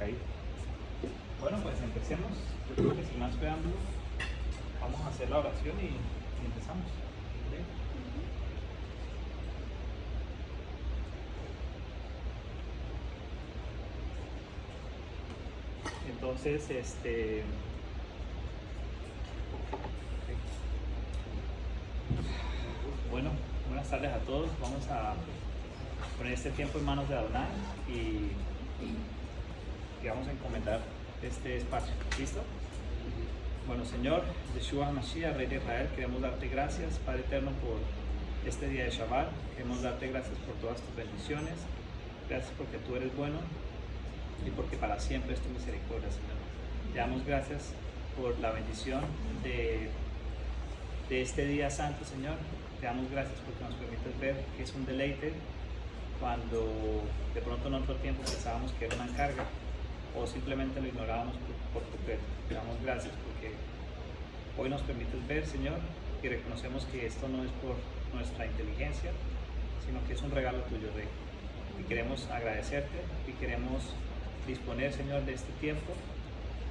caído. Bueno, pues empecemos. Yo creo que sin más preámbulo, vamos a hacer la oración y empezamos. ¿Sí? Entonces, bueno, buenas tardes a todos. Vamos a poner este tiempo en manos de Adonai y vamos a encomendar este espacio. ¿Listo? Bueno, Señor, Yeshua Mashiach, Rey de Israel, queremos darte gracias, Padre Eterno, por este día de Shabbat. Queremos darte gracias por todas tus bendiciones. Gracias porque tú eres bueno y porque para siempre es tu misericordia, Señor. Te damos gracias por la bendición de este día santo, Señor. Te damos gracias porque nos permites ver que es un deleite cuando de pronto en otro tiempo pensábamos que era una carga o simplemente lo ignorábamos por completo. Te damos gracias porque hoy nos permites ver, Señor, y reconocemos que esto no es por nuestra inteligencia, sino que es un regalo tuyo, Rey. Y queremos agradecerte y queremos disponer, Señor, de este tiempo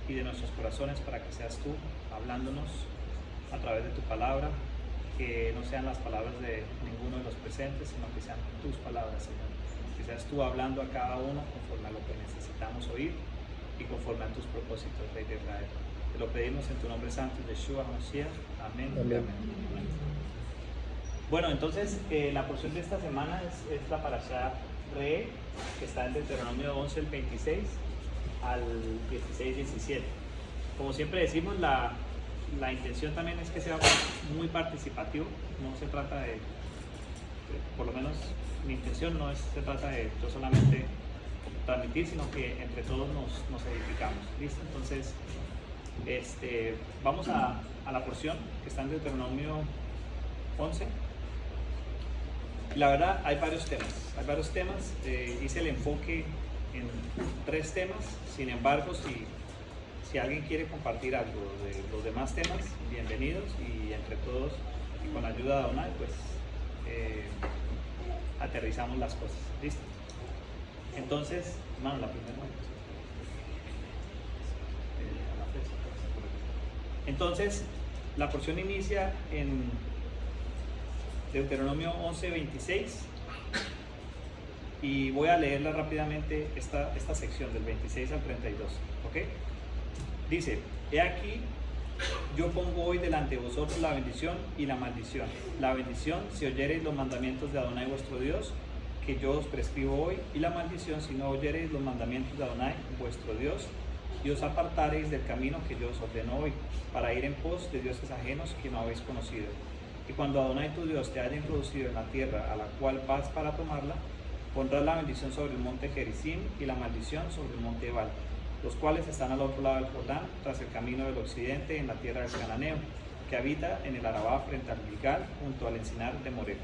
y de nuestros corazones para que seas tú hablándonos a través de tu palabra, que no sean las palabras de ninguno de los presentes, sino que sean tus palabras, Señor. Que seas tú hablando a cada uno conforme a lo que necesitamos oír y conforme a tus propósitos, Rey de Israel. Te lo pedimos en tu nombre santo, Yeshua Mashiach. Amén. Amén. Amén. Bueno, entonces la porción de esta semana es la parashá Re, que está en Deuteronomio 11, el 26 al 16, 17. Como siempre decimos, la intención también es que sea muy participativo. No se trata por lo menos mi intención no se trata de yo solamente transmitir, sino que entre todos nos edificamos. ¿Listo? Entonces, vamos a la porción que está en Deuteronomio 11. La verdad, hay varios temas. Hice el enfoque en 3 temas. Sin embargo, si alguien quiere compartir algo de los demás temas, bienvenidos, y entre todos y con la ayuda de Adonai, pues aterrizamos las cosas. ¿Listo? Entonces, hermano, la primera. Entonces, la porción inicia en Deuteronomio 11:26 y voy a leerla rápidamente esta sección del 26 al 32. ¿Ok? Dice: he aquí, yo pongo hoy delante de vosotros la bendición y la maldición. La bendición, si oyereis los mandamientos de Adonai vuestro Dios, que yo os prescribo hoy, y la maldición, si no oyereis los mandamientos de Adonai vuestro Dios, y os apartareis del camino que yo os ordeno hoy, para ir en pos de dioses ajenos que no habéis conocido. Y cuando Adonai tu Dios te haya introducido en la tierra a la cual vas para tomarla, pondrás la bendición sobre el monte Gerizim y la maldición sobre el monte Ebal, los cuales están al otro lado del Jordán, tras el camino del occidente, en la tierra del Cananeo, que habita en el Arabá frente al Gilgal, junto al encinar de Moré.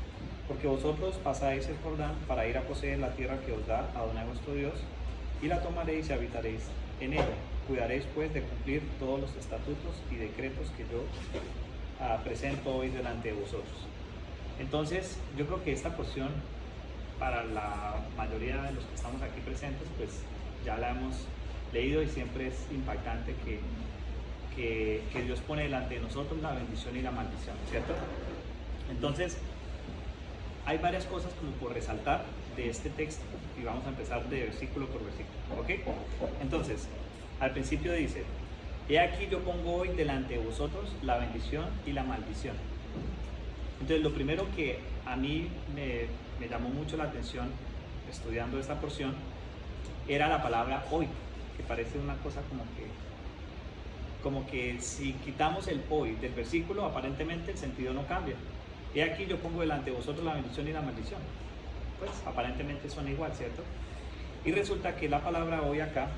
Porque vosotros pasáis el Jordán para ir a poseer la tierra que os da Adonai vuestro Dios, y la tomaréis y habitaréis en ella. Cuidaréis pues de cumplir todos los estatutos y decretos que yo presento hoy delante de vosotros. Entonces, yo creo que esta porción, para la mayoría de los que estamos aquí presentes, pues ya la hemos leído, y siempre es impactante que Dios pone delante de nosotros la bendición y la maldición, ¿cierto? Entonces, hay varias cosas como por resaltar de este texto, y vamos a empezar de versículo por versículo, ¿ok? Entonces, al principio dice: he aquí, yo pongo hoy delante de vosotros la bendición y la maldición. Entonces, lo primero que a mí me llamó mucho la atención estudiando esta porción era la palabra hoy, que parece una cosa como que si quitamos el hoy del versículo, aparentemente el sentido no cambia. He aquí, yo pongo delante de vosotros la bendición y la maldición. Pues aparentemente son igual, ¿cierto? Y resulta que la palabra hoy acá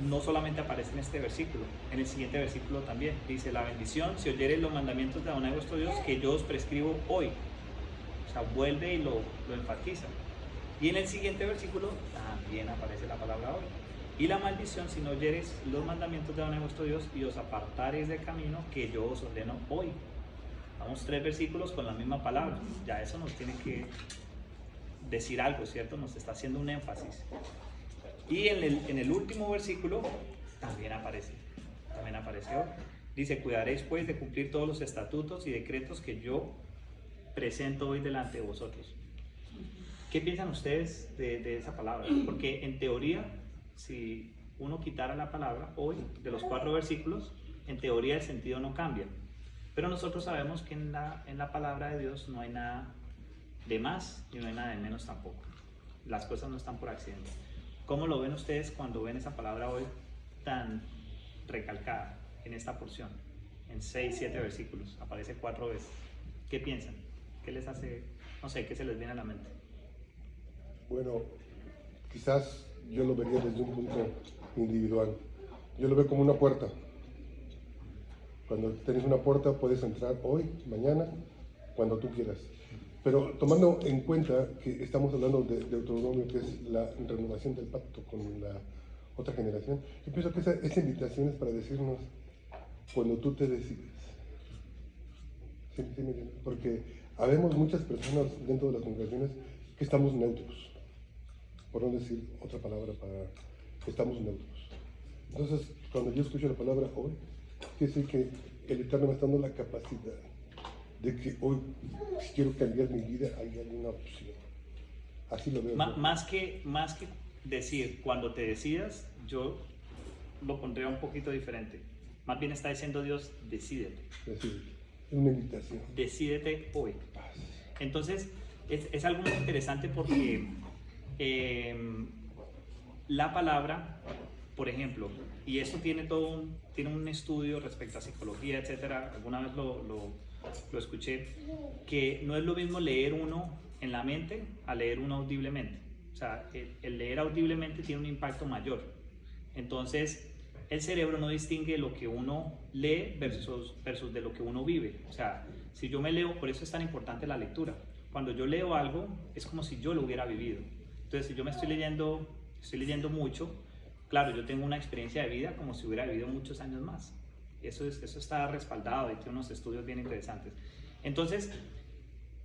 no solamente aparece en este versículo, en el siguiente versículo también dice: la bendición, si oyereis los mandamientos de Adonai vuestro Dios, que yo os prescribo hoy. O sea, vuelve y lo enfatiza. Y en el siguiente versículo también aparece la palabra hoy. Y la maldición, si no oyereis los mandamientos de Adonai vuestro Dios, y os apartareis del camino que yo os ordeno hoy. Vamos, 3 versículos con la misma palabra. Ya eso nos tiene que decir algo, ¿cierto? Nos está haciendo un énfasis. Y en el último versículo también aparece, también apareció. Dice, cuidaréis pues de cumplir todos los estatutos y decretos que yo presento hoy delante de vosotros. ¿Qué piensan ustedes de esa palabra? Porque en teoría, si uno quitara la palabra hoy de los 4 versículos, en teoría el sentido no cambia. Pero nosotros sabemos que en la palabra de Dios no hay nada de más y no hay nada de menos tampoco. Las cosas no están por accidente. ¿Cómo lo ven ustedes cuando ven esa palabra hoy tan recalcada en esta porción? En 6, 7 versículos, aparece 4 veces. ¿Qué piensan? ¿Qué les hace? No sé, ¿qué se les viene a la mente? Bueno, quizás yo lo vería desde un punto individual. Yo lo veo como una puerta. Cuando tienes una puerta puedes entrar hoy, mañana, cuando tú quieras. Pero tomando en cuenta que estamos hablando de Deuteronomio, que es la renovación del pacto con la otra generación, yo pienso que esa invitación es para decirnos cuando tú te decides. ¿Sí me entiendes? Porque habemos muchas personas dentro de las congregaciones que estamos neutros, por no decir otra palabra para estamos neutros. Entonces, cuando yo escucho la palabra hoy, quiere decir que el Eterno me está dando la capacidad de que hoy, si quiero cambiar mi vida, hay alguna opción. Así lo veo. Más que decir, cuando te decidas, yo lo pondría un poquito diferente. Más bien está diciendo Dios, decídete. Decídete. Es una invitación. Decídete hoy. Entonces, es algo muy interesante porque la palabra, por ejemplo, y esto tiene tiene un estudio respecto a psicología, etcétera. Alguna vez lo escuché, que no es lo mismo leer uno en la mente a leer uno audiblemente. O sea, el leer audiblemente tiene un impacto mayor. Entonces, el cerebro no distingue lo que uno lee versus de lo que uno vive. O sea, si yo me leo, por eso es tan importante la lectura. Cuando yo leo algo, es como si yo lo hubiera vivido. Entonces, si yo me estoy leyendo mucho, claro, yo tengo una experiencia de vida como si hubiera vivido muchos años más. Eso está respaldado y tiene unos estudios bien interesantes. Entonces,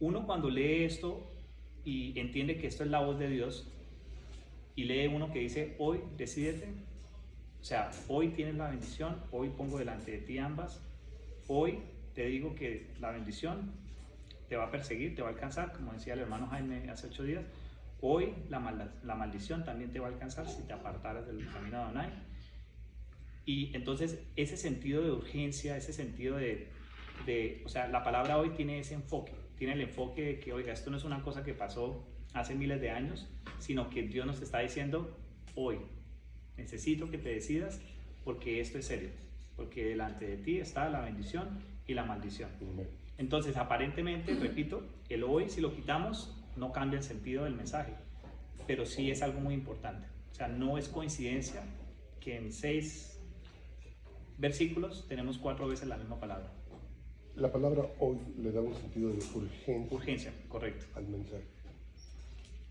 uno cuando lee esto y entiende que esto es la voz de Dios y lee uno que dice, hoy decídete, o sea, hoy tienes la bendición, hoy pongo delante de ti ambas, hoy te digo que la bendición te va a perseguir, te va a alcanzar, como decía el hermano Jaime hace 8 días, hoy la maldición también te va a alcanzar si te apartaras del camino de Adonai. Y entonces ese sentido de urgencia, ese sentido o sea, la palabra hoy tiene ese enfoque, tiene el enfoque de que, oiga, esto no es una cosa que pasó hace miles de años, sino que Dios nos está diciendo hoy, necesito que te decidas porque esto es serio, porque delante de ti está la bendición y la maldición. Entonces, aparentemente, repito, el hoy, si lo quitamos, no cambia el sentido del mensaje, pero sí es algo muy importante. O sea, no es coincidencia que en 6 versículos tenemos 4 veces la misma palabra. La palabra hoy le da un sentido de urgencia. Urgencia, correcto. Al mensaje.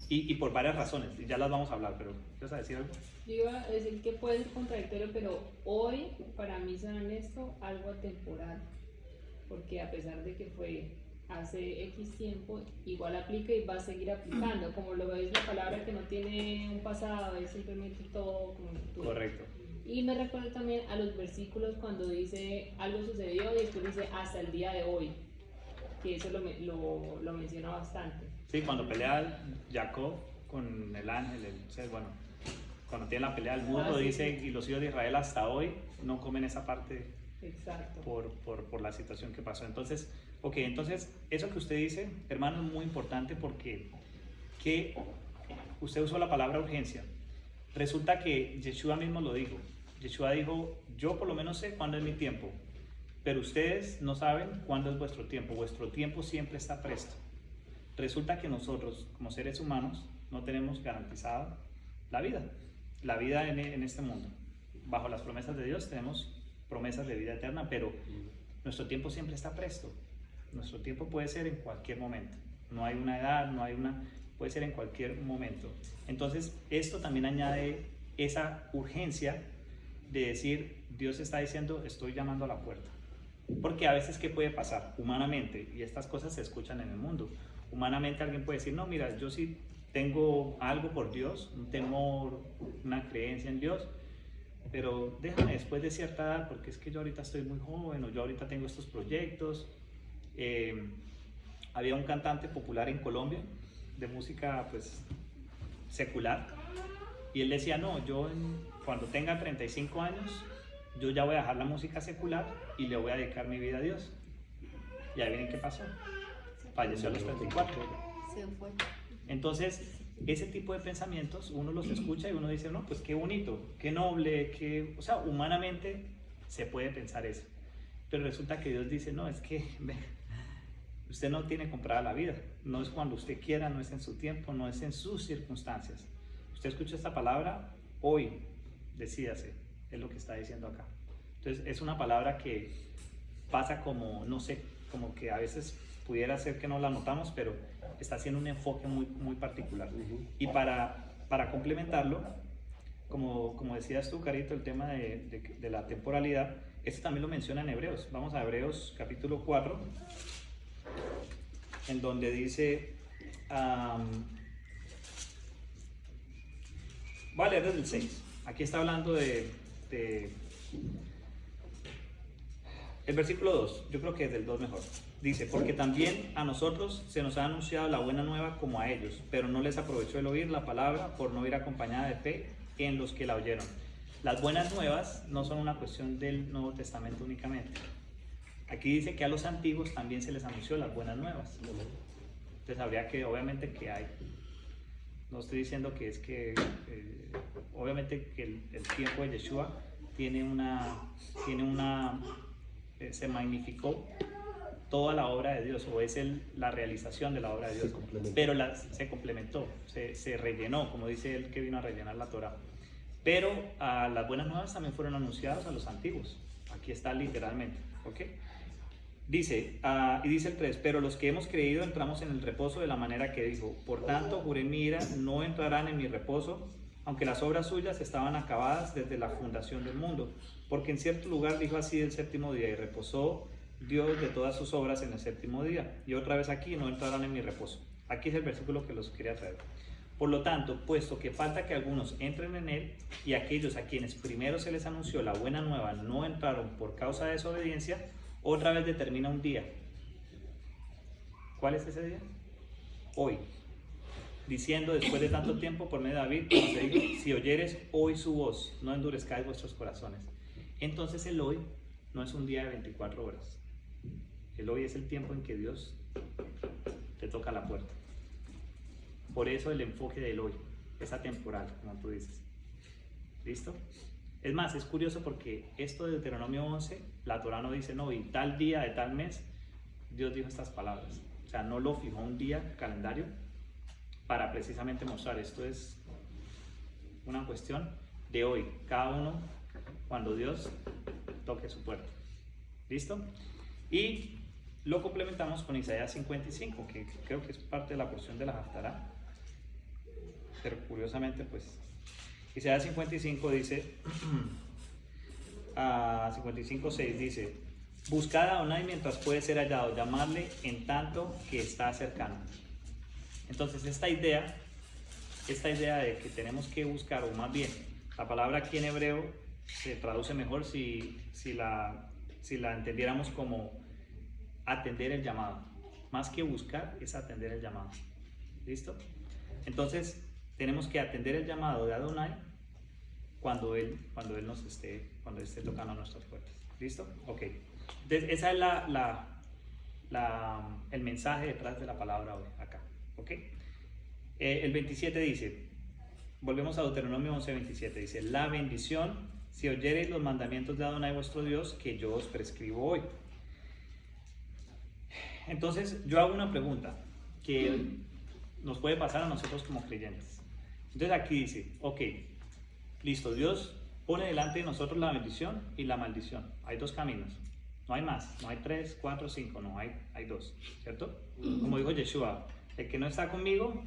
Y por varias razones, ya las vamos a hablar, pero ¿quieres decir algo? Yo iba a decir que puede ser contradictorio, pero hoy, para mí, suena esto algo atemporal, porque a pesar de que fue hace X tiempo, igual aplica y va a seguir aplicando, como lo veis, la palabra que no tiene un pasado, es simplemente todo como futuro. Correcto. Y me recuerda también a los versículos cuando dice algo sucedió y después dice hasta el día de hoy, que eso lo menciona bastante. Sí, cuando pelea Jacob con el ángel, bueno, cuando tiene la pelea del mundo, dice, sí. Y los hijos de Israel hasta hoy no comen esa parte. Exacto. Por la situación que pasó. Entonces, entonces eso que usted dice, hermano, es muy importante porque que usted usó la palabra urgencia. Resulta que Yeshua mismo lo dijo. Yeshua dijo, yo por lo menos sé cuándo es mi tiempo, pero ustedes no saben cuándo es vuestro tiempo. Vuestro tiempo siempre está presto. Resulta que nosotros, como seres humanos, no tenemos garantizada la vida en este mundo. Bajo las promesas de Dios tenemos promesas de vida eterna, pero nuestro tiempo siempre está presto. Nuestro tiempo puede ser en cualquier momento. No hay una edad, puede ser en cualquier momento. Entonces, esto también añade esa urgencia de decir, Dios está diciendo, estoy llamando a la puerta. Porque a veces, ¿qué puede pasar? Humanamente, y estas cosas se escuchan en el mundo, humanamente alguien puede decir, no, mira, yo sí tengo algo por Dios, un temor, una creencia en Dios, pero déjame después de cierta edad, porque es que yo ahorita estoy muy joven, o yo ahorita tengo estos proyectos. Había un cantante popular en Colombia, de música pues secular, y él decía, no, cuando tenga 35 años, yo ya voy a dejar la música secular y le voy a dedicar mi vida a Dios. Y ahí miren qué pasó, falleció a los 34. Se fue. Entonces, ese tipo de pensamientos uno los escucha y uno dice, no, pues qué bonito, qué noble, o sea, humanamente se puede pensar eso. Pero resulta que Dios dice, no, es que usted no tiene comprada la vida, no es cuando usted quiera, no es en su tiempo, no es en sus circunstancias. Usted escucha esta palabra, hoy, decídase, es lo que está diciendo acá. Entonces, es una palabra que pasa como, no sé, como que a veces pudiera ser que no la notamos, pero está haciendo un enfoque muy, muy particular. Y para complementarlo, como decías tú, Carito, el tema de la temporalidad, esto también lo menciona en Hebreos. Vamos a Hebreos capítulo 4, en donde dice, voy a leer desde el 6. Aquí está hablando el versículo 2, yo creo que es del 2 mejor. Dice, porque también a nosotros se nos ha anunciado la buena nueva como a ellos, pero no les aprovechó el oír la palabra por no ir acompañada de fe en los que la oyeron. Las buenas nuevas no son una cuestión del Nuevo Testamento únicamente. Aquí dice que a los antiguos también se les anunció las buenas nuevas. Entonces habría que, obviamente que hay, no estoy diciendo que es que, obviamente que el tiempo de Yeshua se magnificó toda la obra de Dios, o es la realización de la obra de Dios, pero se complementó, se rellenó, como dice él que vino a rellenar la Torá. Pero las buenas nuevas también fueron anunciadas a los antiguos. Aquí está literalmente, ¿ok? Dice, y dice el 3, pero los que hemos creído entramos en el reposo de la manera que dijo, por tanto, juré en mi ira, no entrarán en mi reposo, aunque las obras suyas estaban acabadas desde la fundación del mundo, porque en cierto lugar dijo así del séptimo día, y reposó Dios de todas sus obras en el séptimo día, y otra vez aquí, no entrarán en mi reposo. Aquí es el versículo que los quería traer. Por lo tanto, puesto que falta que algunos entren en él, y aquellos a quienes primero se les anunció la buena nueva no entraron por causa de desobediencia, otra vez determina un día. ¿Cuál es ese día? Hoy. Diciendo después de tanto tiempo por medio de David, como se dijo, si oyeres hoy su voz, no endurezcáis vuestros corazones. Entonces el hoy no es un día de 24 horas. El hoy es el tiempo en que Dios te toca la puerta. Por eso el enfoque del hoy es atemporal, como tú dices. ¿Listo? Es más, es curioso porque esto de Deuteronomio 11, la Torá no dice, no, y tal día de tal mes, Dios dijo estas palabras. O sea, no lo fijó un día calendario para precisamente mostrar. Esto es una cuestión de hoy, cada uno cuando Dios toque su puerta. ¿Listo? Y lo complementamos con Isaías 55, que creo que es parte de la porción de la Haftará. Pero curiosamente, pues, Isaías 55 dice, 55:6 dice, buscad a Adonai mientras puede ser hallado, llamadle en tanto que está cercano. Entonces esta idea de que tenemos que buscar, o más bien, la palabra aquí en hebreo se traduce mejor si la entendiéramos como atender el llamado. Más que buscar, es atender el llamado. ¿Listo? Entonces tenemos que atender el llamado de Adonai cuando él esté tocando nuestras puertas. ¿Listo? Ok. Entonces esa es el mensaje detrás de la palabra hoy, acá. ¿Ok? El 27 dice, volvemos a Deuteronomio 11:27, dice, la bendición, si oyereis los mandamientos de Adonai vuestro Dios, que yo os prescribo hoy. Entonces yo hago una pregunta que nos puede pasar a nosotros como creyentes. Entonces aquí dice, ok, listo, Dios pone delante de nosotros la bendición y la maldición. Hay dos caminos, no hay más, no hay 3, 4, 5, no, hay dos, ¿cierto? Como dijo Yeshua, el que no está conmigo,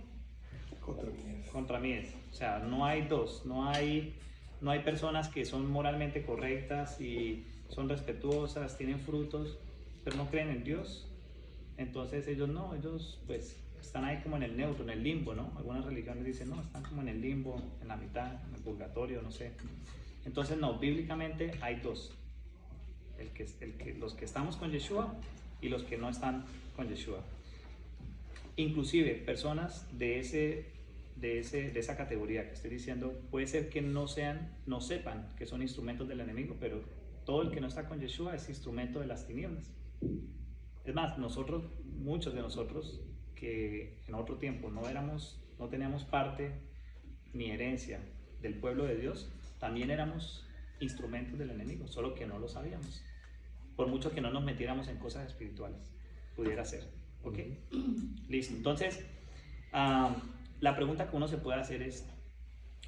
contra mí es. O sea, no hay dos, no hay personas que son moralmente correctas y son respetuosas, tienen frutos, pero no creen en Dios. Entonces ellos pues están ahí como en el neutro, en el limbo, ¿no? Algunas religiones dicen, no, están como en el limbo, en la mitad, en el purgatorio, no sé. Entonces, no, bíblicamente hay dos. Los que estamos con Yeshua y los que no están con Yeshua. Inclusive, personas de esa categoría que estoy diciendo, puede ser que no sepan que son instrumentos del enemigo, pero todo el que no está con Yeshua es instrumento de las tinieblas. Es más, muchos de nosotros que en otro tiempo no teníamos parte ni herencia del pueblo de Dios, también éramos instrumentos del enemigo, solo que no lo sabíamos. Por mucho que no nos metiéramos en cosas espirituales, pudiera ser. ¿Ok? Listo. Entonces, la pregunta que uno se puede hacer es,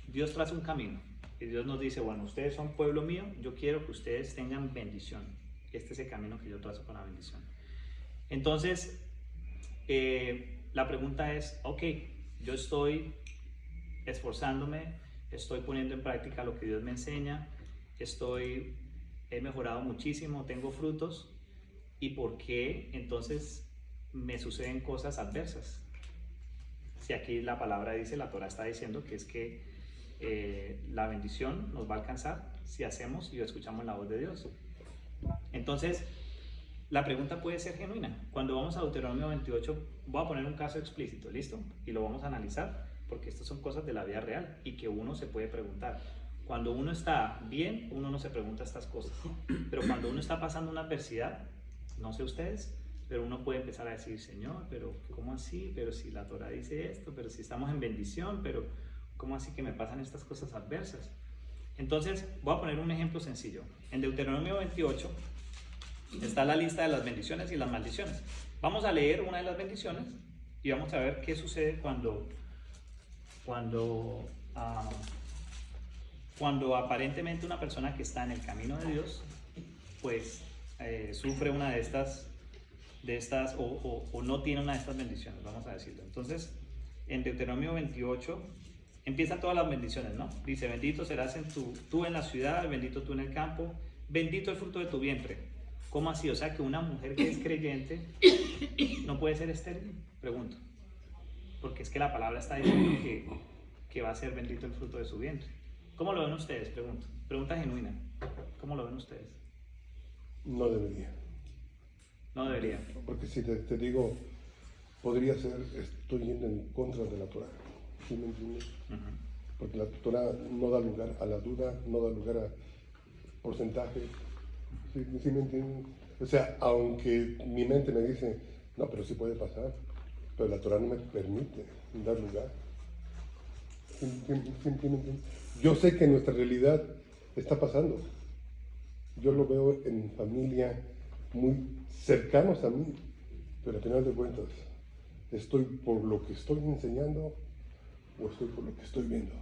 Dios traza un camino y Dios nos dice, bueno, ustedes son pueblo mío, yo quiero que ustedes tengan bendición. Este es el camino que yo trazo con la bendición. Entonces, la pregunta es, ok, yo estoy esforzándome, estoy poniendo en práctica lo que Dios me enseña, he mejorado muchísimo, tengo frutos, ¿y por qué entonces me suceden cosas adversas? Si aquí la palabra dice, la Torah está diciendo que es que la bendición nos va a alcanzar si hacemos y escuchamos la voz de Dios. Entonces, la pregunta puede ser genuina. Cuando vamos a Deuteronomio 28, voy a poner un caso explícito, ¿listo? Y lo vamos a analizar, porque estas son cosas de la vida real y que uno se puede preguntar. Cuando uno está bien, uno no se pregunta estas cosas. Pero cuando uno está pasando una adversidad, no sé ustedes, pero uno puede empezar a decir, Señor, pero ¿cómo así? Pero si la Torah dice esto, pero si estamos en bendición, pero ¿cómo así que me pasan estas cosas adversas? Entonces, voy a poner un ejemplo sencillo. En Deuteronomio 28 está la lista de las bendiciones y las maldiciones. Vamos a leer una de las bendiciones y vamos a ver qué sucede cuando aparentemente una persona que está en el camino de Dios, pues sufre una de estas o no tiene una de estas bendiciones, vamos a decirlo. Entonces, en Deuteronomio 28 empiezan todas las bendiciones, ¿no? Dice, bendito serás tú en la ciudad, bendito tú en el campo, bendito el fruto de tu vientre. ¿Cómo así? O sea, que una mujer que es creyente no puede ser estéril, pregunto. Porque es que la palabra está diciendo que va a ser bendito el fruto de su vientre. ¿Cómo lo ven ustedes? Pregunto. Pregunta genuina. ¿Cómo lo ven ustedes? No debería. No debería. Porque si te digo, podría ser, estoy yendo en contra de la Torah. ¿Sí me entiendes? Porque la Torah no da lugar a la duda, no da lugar a porcentajes. ¿Sí me entiendes? O sea, aunque mi mente me dice, no, pero sí puede pasar, pero la Torah no me permite dar lugar. ¿Sí me entiendes? Yo sé que nuestra realidad está pasando. Yo lo veo en familia muy cercanos a mí, pero al final de cuentas, ¿estoy por lo que estoy enseñando o estoy por lo que estoy viendo?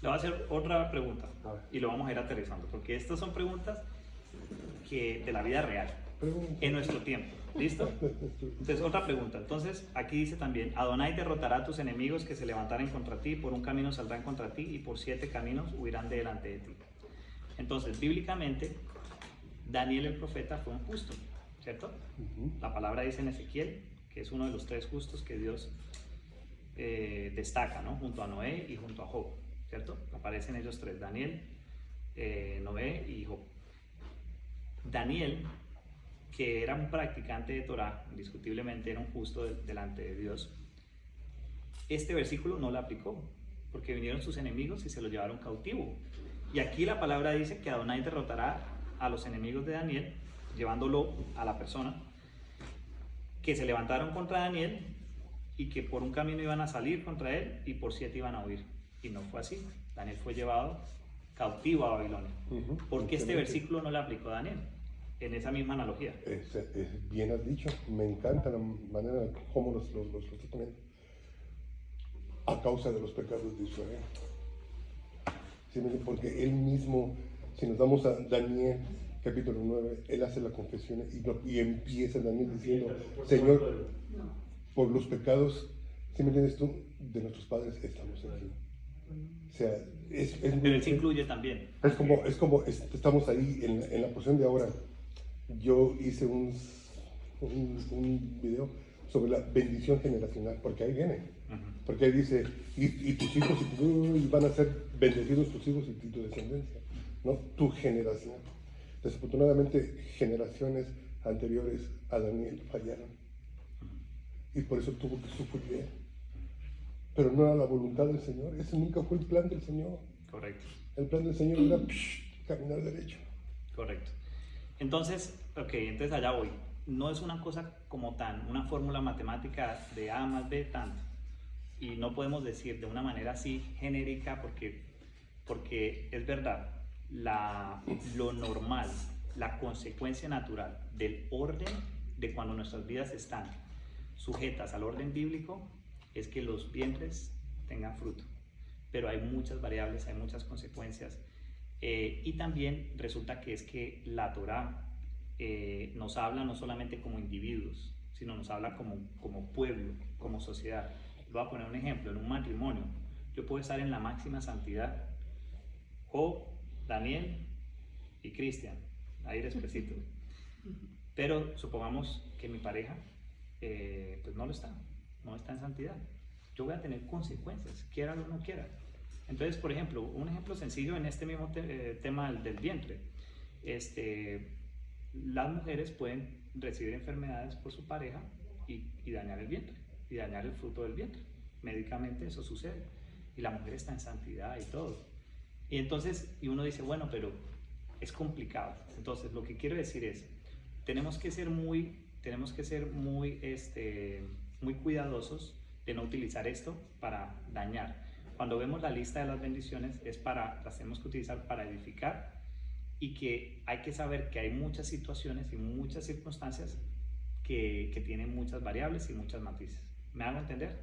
Le voy a hacer otra pregunta y lo vamos a ir aterrizando, porque estas son preguntas de la vida real, en nuestro tiempo. ¿Listo? Entonces, otra pregunta. Entonces, aquí dice también, Adonai derrotará a tus enemigos que se levantaren contra ti, por un camino saldrán contra ti y por 7 caminos huirán de delante de ti. Entonces, bíblicamente, Daniel el profeta fue un justo, ¿cierto? La palabra dice en Ezequiel que es uno de los 3 justos que Dios destaca, ¿no? Junto a Noé y junto a Job, ¿cierto? Aparecen ellos 3, Daniel, Noé y Job. Daniel, que era un practicante de Torah, indiscutiblemente era un justo delante de Dios, este versículo no lo aplicó, porque vinieron sus enemigos y se lo llevaron cautivo. Y aquí la palabra dice que Adonai derrotará a los enemigos de Daniel, llevándolo a la persona, que se levantaron contra Daniel y que por un camino iban a salir contra él y por 7 iban a huir. Y no fue así. Daniel fue llevado cautivo a Babilonia. ¿Por qué este versículo no le aplicó a Daniel? En esa misma analogía. Bien has dicho, me encanta la manera como los estás poniendo. A causa de los pecados de Israel. ¿Sí? Porque él mismo, si nos vamos a Daniel capítulo 9, él hace la confesión y empieza Daniel diciendo, Señor, por los pecados, ¿sí me entiendes tú? De nuestros padres estamos aquí. O sea, pero él se incluye también. Es como estamos ahí en la porción de ahora. Yo hice un video sobre la bendición generacional, porque ahí viene. Ujú. Porque ahí dice, y tus hijos y van a ser bendecidos tus hijos y tu descendencia, ¿no? Tu generación. Desafortunadamente, generaciones anteriores a Daniel fallaron. Y por eso tuvo que sufrir. Pero no era la voluntad del Señor. Ese nunca fue el plan del Señor. Correcto. El plan del Señor era caminar derecho. Correcto. Entonces, entonces allá voy. No es una cosa como tan, una fórmula matemática de A más B tanto. Y no podemos decir de una manera así genérica porque es verdad, lo normal, la consecuencia natural del orden de cuando nuestras vidas están sujetas al orden bíblico es que los vientres tengan fruto. Pero hay muchas variables, hay muchas consecuencias. Y también resulta que es que la Torá nos habla no solamente como individuos, sino nos habla como pueblo, como sociedad. Voy a poner un ejemplo, en un matrimonio, yo puedo estar en la máxima santidad, Job, Daniel y Cristian, ahí despacito. Pero supongamos que mi pareja pues no está en santidad. Yo voy a tener consecuencias, quiera o no quiera. Entonces, por ejemplo, un ejemplo sencillo en este mismo tema del vientre. Las mujeres pueden recibir enfermedades por su pareja y dañar el vientre, y dañar el fruto del vientre. Médicamente eso sucede. Y la mujer está en santidad y todo. Y entonces, uno dice, bueno, pero es complicado. Entonces, lo que quiero decir es, tenemos que ser muy cuidadosos de no utilizar esto para dañar. Cuando vemos la lista de las bendiciones, las tenemos que utilizar para edificar, y que hay que saber que hay muchas situaciones y muchas circunstancias que tienen muchas variables y muchas matices. ¿Me hago entender?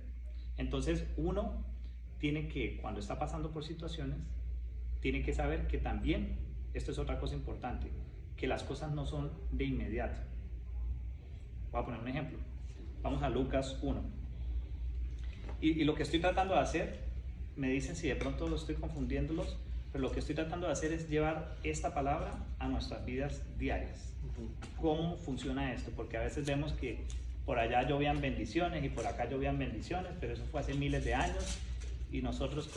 Entonces, uno tiene que, cuando está pasando por situaciones, tiene que saber que también, esto es otra cosa importante, que las cosas no son de inmediato. Voy a poner un ejemplo. Vamos a Lucas 1. Y lo que estoy tratando de hacer, me dicen si de pronto lo estoy confundiéndolos, pero lo que estoy tratando de hacer es llevar esta palabra a nuestras vidas diarias. ¿Cómo funciona esto? Porque a veces vemos que por allá llovían bendiciones y por acá llovían bendiciones, pero eso fue hace miles de años, y nosotros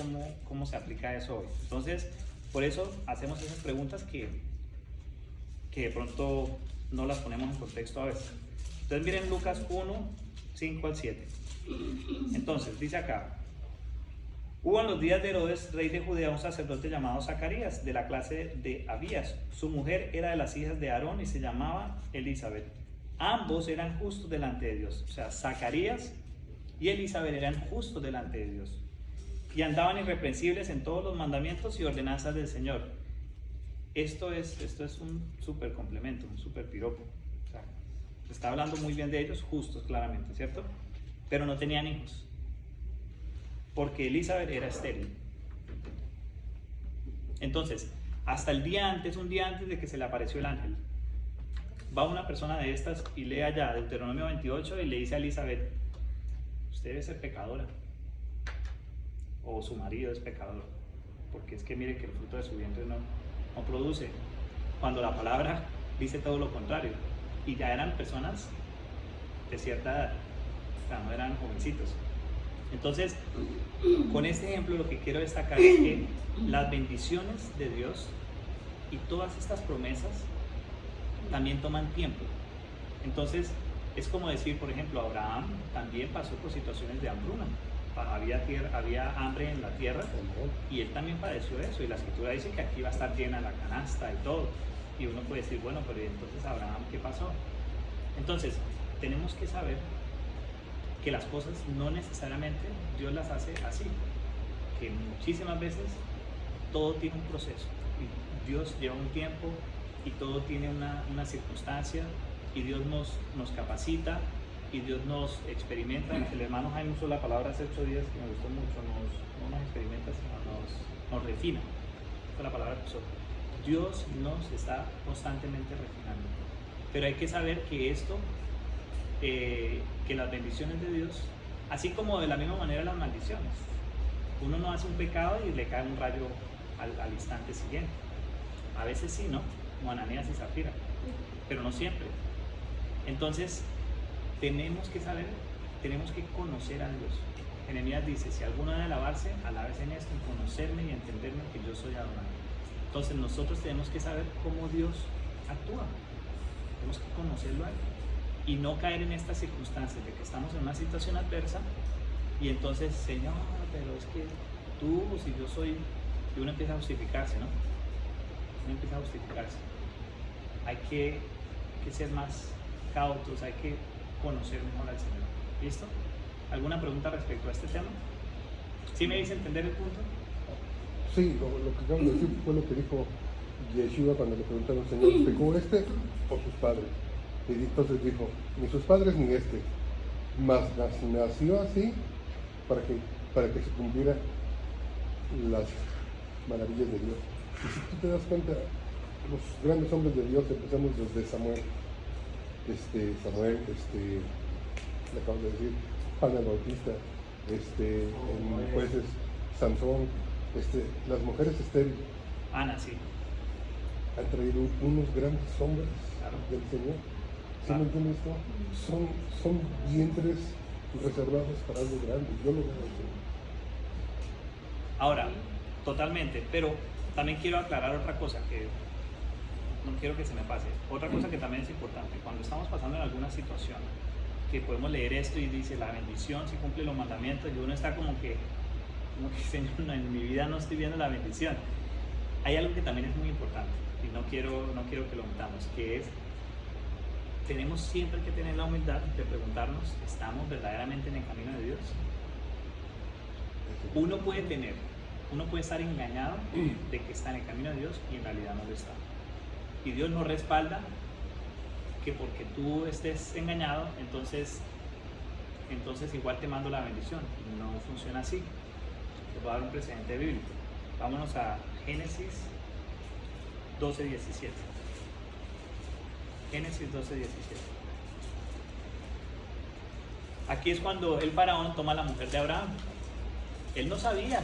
¿cómo se aplica eso hoy? Entonces, por eso hacemos esas preguntas que de pronto no las ponemos en contexto a veces. Entonces miren Lucas 1, 5 al 7. Entonces, dice acá: hubo en los días de Herodes, rey de Judea, un sacerdote llamado Zacarías, de la clase de Abías. Su mujer era de las hijas de Aarón y se llamaba Elizabeth. Ambos eran justos delante de Dios. O sea, Zacarías y Elizabeth eran justos delante de Dios, y andaban irreprensibles en todos los mandamientos y ordenanzas del Señor. Esto es un súper complemento, un súper piropo. O sea, se está hablando muy bien de ellos, justos claramente, ¿cierto? Pero no tenían hijos, porque Elizabeth era estéril. Entonces, hasta un día antes de que se le apareció el ángel, va una persona de estas y lee allá Deuteronomio 28 y le dice a Elizabeth: usted debe ser pecadora, o su marido es pecador, porque es que mire que el fruto de su vientre no produce, cuando la palabra dice todo lo contrario. Y ya eran personas de cierta edad, o sea, no eran jovencitos. Entonces, con este ejemplo lo que quiero destacar es que las bendiciones de Dios y todas estas promesas también toman tiempo. Entonces, es como decir, por ejemplo, Abraham también pasó por situaciones de hambruna. Había hambre en la tierra y él también padeció eso, y la escritura dice que aquí va a estar llena la canasta y todo. Y uno puede decir, bueno, pero entonces Abraham, ¿qué pasó? Entonces, tenemos que saber que las cosas no necesariamente Dios las hace así, que muchísimas veces todo tiene un proceso, y Dios lleva un tiempo, y todo tiene una circunstancia, y Dios nos capacita, y Dios nos experimenta. El hermano Jaime usó la palabra hace 8 días que me gustó mucho, no nos experimenta, sino nos refina. Esta es la palabra que usó. Dios nos está constantemente refinando, pero hay que saber que esto, que las bendiciones de Dios, así como de la misma manera las maldiciones, uno no hace un pecado y le cae un rayo al instante siguiente. A veces sí, ¿no? Como Ananías y Zafira, pero no siempre. Entonces, tenemos que saber, tenemos que conocer a Dios. Jeremías dice, si alguno ha de alabarse, alabes en esto, en conocerme y entenderme que yo soy Adonai. Entonces nosotros tenemos que saber cómo Dios actúa. Tenemos que conocerlo a Él. Y no caer en estas circunstancias de que estamos en una situación adversa y entonces, Señor, pero es que tú, si yo soy... Y uno empieza a justificarse, ¿no? Uno empieza a justificarse. Hay que ser más cautos, hay que conocer mejor al Señor. ¿Listo? ¿Alguna pregunta respecto a este tema? ¿Sí me dice entender el punto? Sí, lo que acabo de decir fue lo que dijo Yeshua cuando le preguntaron, Señor, ¿pecó este o sus padres? Y entonces dijo, ni sus padres ni este, mas nació así para que se cumplieran las maravillas de Dios. Y si tú te das cuenta, los grandes hombres de Dios empezamos desde Samuel, le acabo de decir, Juan el Bautista, en jueces, Sansón, las mujeres estériles Ana, sí. han traído unos grandes hombres Claro. del Señor. ¿Sí Claro. me entiendes esto? Son vientres reservados para algo grande. Yo lo veo así. Ahora, totalmente, pero también quiero aclarar otra cosa que no quiero que se me pase. Otra cosa que también es importante, cuando estamos pasando en alguna situación, que podemos leer esto y dice la bendición si cumple los mandamientos y uno está como que Señor, no, en mi vida no estoy viendo la bendición. Hay algo que también es muy importante y no quiero que lo omitamos, que es, tenemos siempre que tener la humildad de preguntarnos, ¿estamos verdaderamente en el camino de Dios? Uno puede estar engañado de que está en el camino de Dios y en realidad no lo está. Y Dios no respalda que porque tú estés engañado, entonces igual te mando la bendición. No funciona así. Les voy a dar un precedente bíblico. Vámonos a Génesis 12:17. Génesis 12:17. Aquí es cuando el faraón toma a la mujer de Abraham. Él no sabía.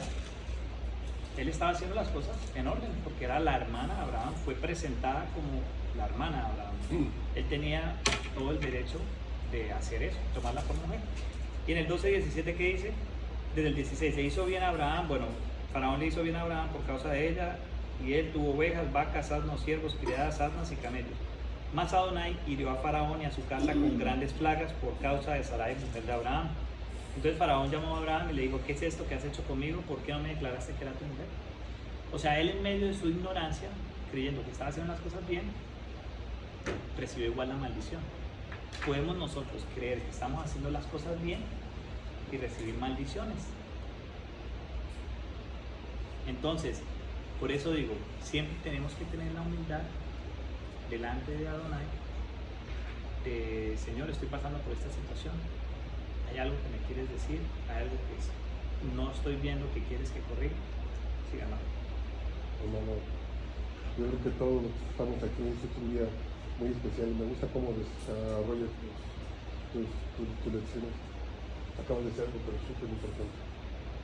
Él estaba haciendo las cosas en orden, porque era la hermana de Abraham, fue presentada como la hermana de Abraham. Él tenía todo el derecho de hacer eso, tomarla por mujer. Y en el 12:17, ¿qué dice? Desde el 16, se hizo bien a Abraham, bueno, Faraón le hizo bien a Abraham por causa de ella, y él tuvo ovejas, vacas, asnos, siervos, criadas, asnas y camellos. Mas Adonai hirió a Faraón y a su casa con grandes plagas por causa de Sarai, mujer de Abraham. Entonces Faraón llamó a Abraham y le dijo, ¿qué es esto que has hecho conmigo? ¿Por qué no me declaraste que era tu mujer? O sea, él en medio de su ignorancia, creyendo que estaba haciendo las cosas bien, recibió igual la maldición. Podemos nosotros creer que estamos haciendo las cosas bien y recibir maldiciones. Entonces, por eso digo, siempre tenemos que tener la humildad delante de Adonai, de Señor, estoy pasando por esta situación. ¿Hay algo que me quieres decir? ¿Hay algo que no estoy viendo que quieres que corrija? Sí, hermano. Hermano, yo creo que todos los que estamos aquí, este es un día muy especial. Me gusta cómo desarrollas tus lecciones. Acabas de decir algo, pero súper importante.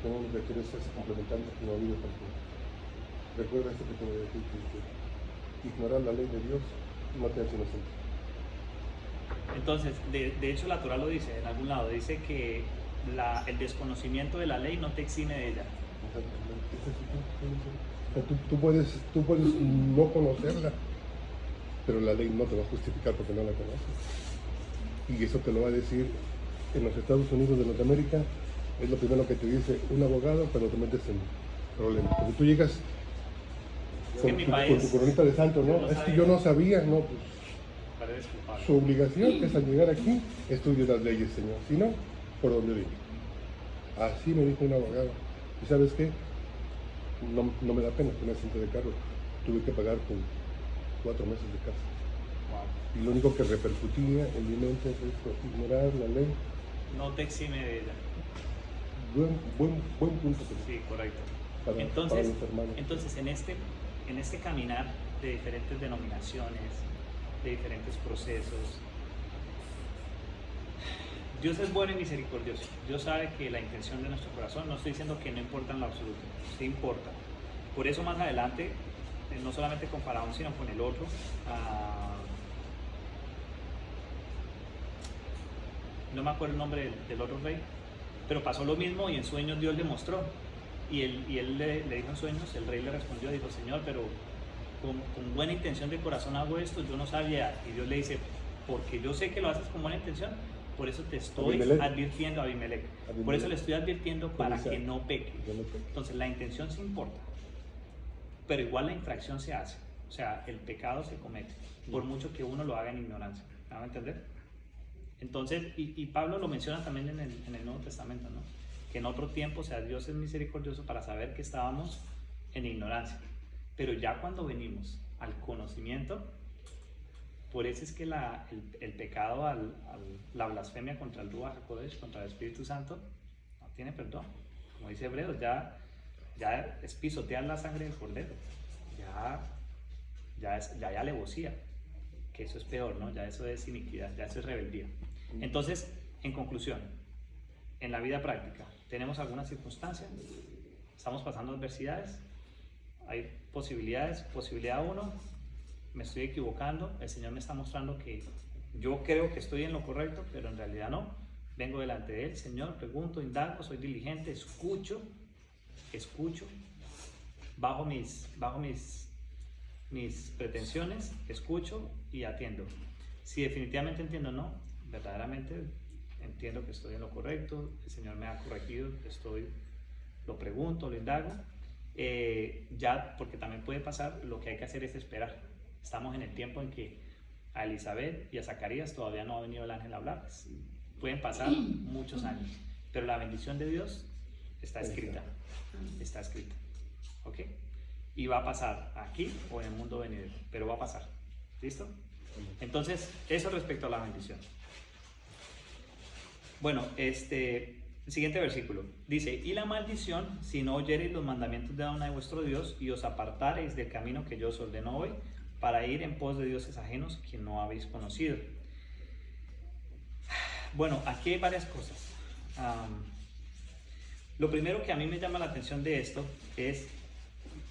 Lo único que quieres es complementar tu vida porque recuerda esto que te voy a decir, que ignorar la ley de Dios no te hace inocente. Entonces, de hecho la Torah lo dice, en algún lado, dice que el desconocimiento de la ley no te exime de ella. O sea, tú puedes no conocerla, pero la ley no te va a justificar porque no la conoces. Y eso te lo va a decir en los Estados Unidos de Norteamérica, es lo primero que te dice un abogado cuando te metes en problemas. Porque tú llegas con tu coronita de santo, ¿no? Es que yo no sabía, no, pues su obligación es al llegar aquí, estudiar las leyes, Señor. Si no, por donde vive. Así me dijo un abogado. ¿Y sabes qué? No me da pena que me asiento de carro. Tuve que pagar con 4 meses de cárcel. Wow. Y lo único que repercutía en mi mente es esto, ignorar la ley. No te exime de ella. Buen punto. Sí, correcto. Para Entonces, los hermanos. en este caminar de diferentes denominaciones, de diferentes procesos, Dios es bueno y misericordioso. Dios sabe que la intención de nuestro corazón, no estoy diciendo que no importa en lo absoluto, sí importa. Por eso más adelante, no solamente con Faraón, sino con el otro, no me acuerdo el nombre del otro rey, pero pasó lo mismo y en sueños Dios le mostró. Y él le dijo en sueños, el rey le respondió, dijo, Señor, pero con buena intención de corazón hago esto, yo no sabía. Y Dios le dice, porque yo sé que lo haces con buena intención, por eso te estoy advirtiendo, Abimelech, por eso le estoy advirtiendo para que no peque. Entonces la intención sí importa, pero igual la infracción se hace, o sea, el pecado se comete, por mucho que uno lo haga en ignorancia. ¿Me van a entender? Entonces, y Pablo lo menciona también en el Nuevo Testamento, ¿no? Que en otro tiempo, o sea, Dios es misericordioso para saber que estábamos en ignorancia, pero ya cuando venimos al conocimiento, por eso es que el pecado, la blasfemia contra el Ruach HaKodesh, contra el Espíritu Santo, no tiene perdón. Como dice Hebreos, ya es pisotear la sangre del Cordero, ya hay alevosía, que eso es peor, ¿no? Ya eso es iniquidad, ya eso es rebeldía. Entonces, en conclusión, en la vida práctica, ¿tenemos alguna circunstancia? ¿Estamos pasando adversidades? ¿Hay posibilidades? Posibilidad 1, me estoy equivocando, el Señor me está mostrando que yo creo que estoy en lo correcto, pero en realidad no. Vengo delante de Él, Señor, pregunto, indago, soy diligente, escucho, bajo mis pretensiones, escucho y atiendo. Si definitivamente entiendo no, verdaderamente entiendo que estoy en lo correcto, el Señor me ha corregido, lo pregunto, lo indago, ya, porque también puede pasar, lo que hay que hacer es esperar. Estamos en el tiempo en que a Elizabeth y a Zacarías todavía no ha venido el ángel a hablarles. Pueden pasar muchos años, pero la bendición de Dios está escrita, ¿ok? Y va a pasar aquí o en el mundo venidero, pero va a pasar. ¿Listo? Entonces, eso respecto a la bendición. Bueno, el siguiente versículo dice, y la maldición, si no oyereis los mandamientos de Adonai vuestro Dios, y os apartareis del camino que yo os ordeno hoy, para ir en pos de dioses ajenos que no habéis conocido. Bueno, aquí hay varias cosas. Lo primero que a mí me llama la atención de esto es,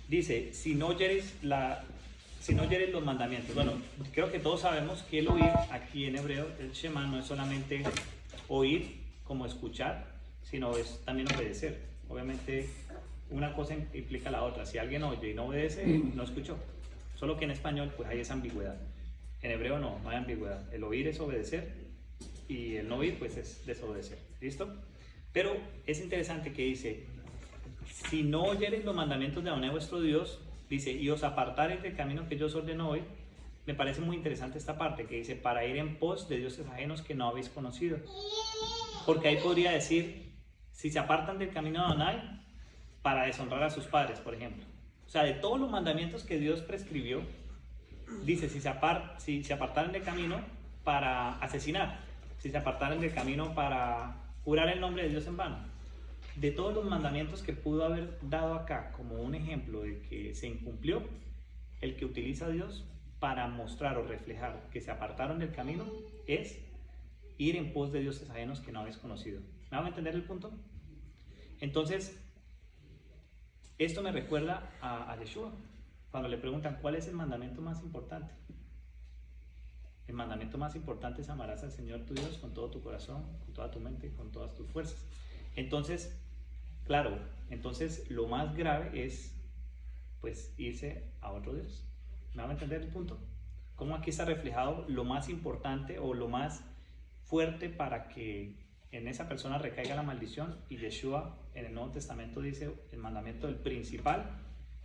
dice, si no oyeres los mandamientos. Bueno, creo que todos sabemos que el oír aquí en hebreo, el Shema, no es solamente oír como escuchar, sino es también obedecer. Obviamente una cosa implica la otra. Si alguien oye y no obedece, no escuchó. Solo que en español pues hay esa ambigüedad. En hebreo no hay ambigüedad. El oír es obedecer y el no oír pues es desobedecer. ¿Listo? Pero es interesante que dice, si no oyereis los mandamientos de Adonai vuestro Dios, dice, y os apartareis del camino que yo os ordeno hoy. Me parece muy interesante esta parte que dice, para ir en pos de dioses ajenos que no habéis conocido. Porque ahí podría decir, si se apartan del camino de Adonai, para deshonrar a sus padres, por ejemplo. O sea, de todos los mandamientos que Dios prescribió, dice, si se apartaran del camino para asesinar, si se apartaran del camino para jurar el nombre de Dios en vano. De todos los mandamientos que pudo haber dado acá como un ejemplo de que se incumplió, el que utiliza a Dios para mostrar o reflejar que se apartaron del camino es ir en pos de dioses ajenos que no habéis conocido. ¿Me van a entender el punto? Entonces, esto me recuerda a Yeshua, cuando le preguntan ¿cuál es el mandamiento más importante? El mandamiento más importante es amarás al Señor tu Dios con todo tu corazón, con toda tu mente, con todas tus fuerzas. Entonces, claro, lo más grave es pues irse a otro Dios. ¿Me van a entender el punto? Cómo aquí está reflejado lo más importante o lo más fuerte para que en esa persona recaiga la maldición, y Yeshua en el Nuevo Testamento dice el mandamiento del principal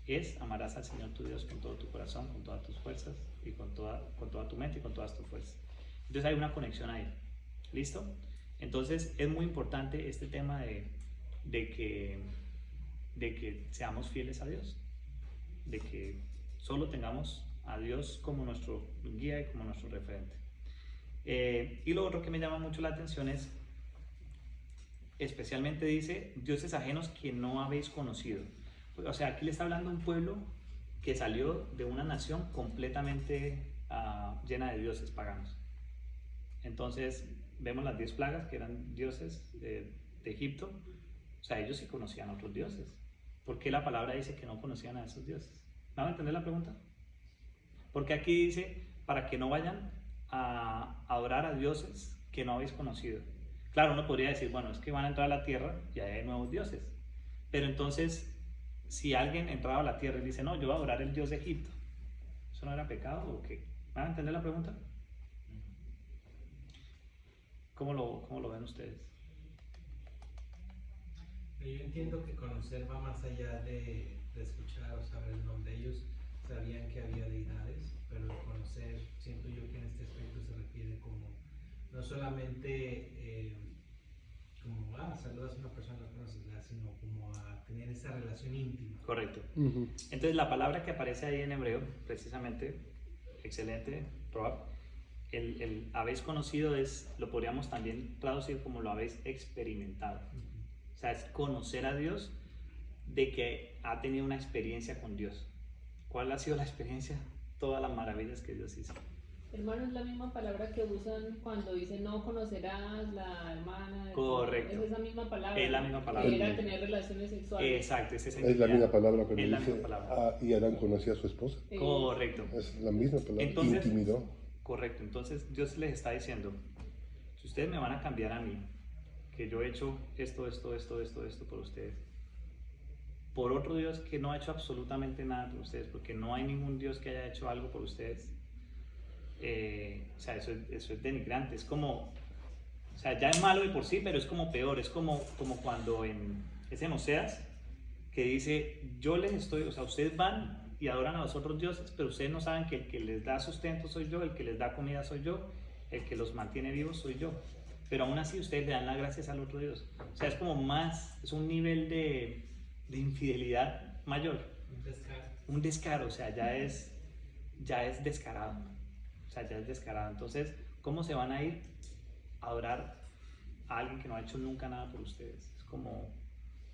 es amarás al Señor tu Dios con todo tu corazón, con todas tus fuerzas y con toda tu mente y con todas tus fuerzas. Entonces hay una conexión ahí. ¿Listo? Entonces es muy importante este tema de que seamos fieles a Dios, de que solo tengamos a Dios como nuestro guía y como nuestro referente. Y lo otro que me llama mucho la atención es, especialmente dice, dioses ajenos que no habéis conocido. O sea, aquí le está hablando a un pueblo que salió de una nación completamente llena de dioses paganos. Entonces, vemos las 10 plagas que eran dioses de Egipto. O sea, ellos sí conocían a otros dioses. ¿Por qué la palabra dice que no conocían a esos dioses? ¿Me van a entender la pregunta? Porque aquí dice, para que no vayan a adorar a dioses que no habéis conocido. Claro, uno podría decir, bueno, es que van a entrar a la tierra y ahí hay nuevos dioses. Pero entonces, si alguien entraba a la tierra y dice, no, yo voy a adorar el dios de Egipto, ¿eso no era pecado o qué? ¿Van a entender la pregunta? ¿Cómo lo ven ustedes? Yo entiendo que conocer va más allá de escuchar o saber el nombre. Ellos sabían que había deidades, pero el conocer, siento yo que en este aspecto se refiere como, no solamente como, saludas a una persona, la conoces, sino como a tener esa relación íntima. Correcto. Ujú. Entonces la palabra que aparece ahí en hebreo, precisamente, excelente, Rob, el habéis conocido lo podríamos también traducir como lo habéis experimentado. O sea, es conocer a Dios de que ha tenido una experiencia con Dios. ¿Cuál ha sido la experiencia? Todas las maravillas que Dios hizo. Hermano, es la misma palabra que usan cuando dicen no conocerás la hermana. Correcto. Es esa misma palabra. Es la misma palabra. Que era tener relaciones sexuales. Exacto, ese Es la misma palabra cuando Es la dice, misma palabra. y Adán conocía a su esposa. Correcto. Es la misma palabra, Entonces, intimidó. Correcto, entonces Dios les está diciendo, si ustedes me van a cambiar a mí, que yo he hecho esto por ustedes, por otro Dios que no ha hecho absolutamente nada por ustedes, porque no hay ningún Dios que haya hecho algo por ustedes, o sea, eso es denigrante, es como, o sea, ya es malo de por sí, pero es como peor, es como cuando es en Oseas, que dice, yo les estoy, o sea, ustedes van y adoran a los otros dioses, pero ustedes no saben que el que les da sustento soy yo, el que les da comida soy yo, el que los mantiene vivos soy yo. Pero aún así ustedes le dan las gracias al otro Dios. O sea, es como más, es un nivel de infidelidad mayor. Un descaro. Un descaro, o sea, ya es descarado. O sea, ya es descarado. Entonces, ¿cómo se van a ir a adorar a alguien que no ha hecho nunca nada por ustedes? Es como,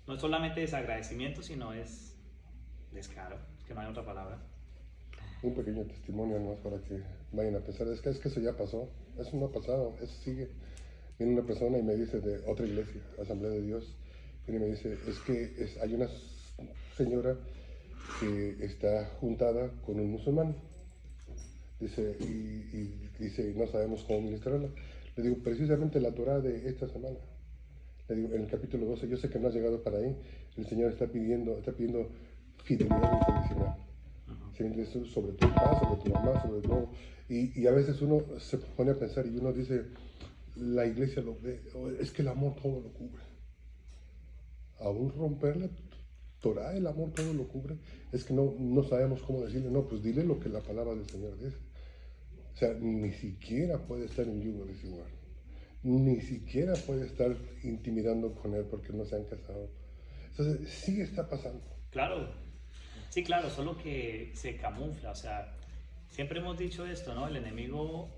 no es solamente desagradecimiento, sino es descaro. Que no hay otra palabra. Un pequeño testimonio más para que vayan a pensar, es que eso ya pasó, eso no ha pasado, eso sigue. Viene una persona y me dice de otra iglesia, Asamblea de Dios, y me dice, es que hay una señora que está juntada con un musulmán, dice, y dice, no sabemos cómo ministrarla. Le digo, precisamente la Torah de esta semana, le digo, en el capítulo 12, yo sé que no has llegado para ahí, el Señor está pidiendo fidelidad incondicional. Sobre tu papá, sobre tu mamá, sobre todo. Y a veces uno se pone a pensar y uno dice, la iglesia lo ve, es que el amor todo lo cubre. Aún romper la Torah, el amor todo lo cubre, es que no sabemos cómo decirle, no, pues dile lo que la palabra del Señor dice. O sea, ni siquiera puede estar en yugo desigual. Ni siquiera puede estar intimidando con él porque no se han casado. Entonces, sí está pasando. Claro, sí, claro, solo que se camufla, o sea, siempre hemos dicho esto, ¿no? El enemigo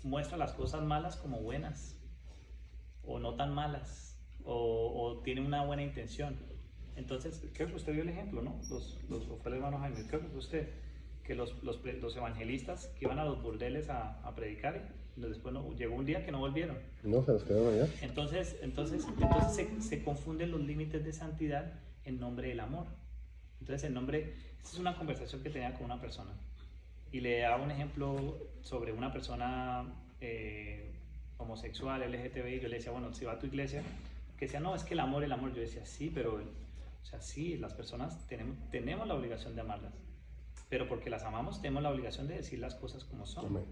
muestra las cosas malas como buenas, o no tan malas, o tiene una buena intención. Entonces, creo que usted vio el ejemplo, ¿no? Fue el hermano Jaime, creo que fue usted, que los evangelistas que iban a los burdeles a predicar, y después llegó un día que no volvieron. No, se nos quedaron allá. Entonces se confunden los límites de santidad en nombre del amor. Entonces esta es una conversación que tenía con una persona y le daba un ejemplo sobre una persona homosexual, LGTBI. Yo le decía, bueno, si va a tu iglesia, que decía, no, es que el amor. Yo decía, sí, pero, o sea, sí, las personas tenemos la obligación de amarlas, pero porque las amamos tenemos la obligación de decir las cosas como son. Amén.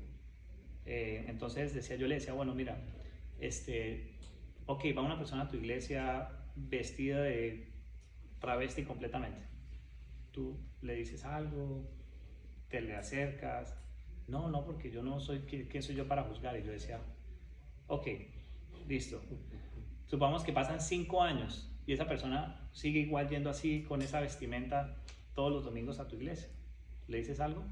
Entonces yo le decía, bueno, mira, ok, va una persona a tu iglesia vestida de travesti completamente. Tú le dices algo, te le acercas. No, porque yo no soy, ¿quién soy yo para juzgar? Y yo decía, ok, listo. Supongamos que pasan 5 años y esa persona sigue igual yendo así con esa vestimenta todos los domingos a tu iglesia. ¿Le dices algo?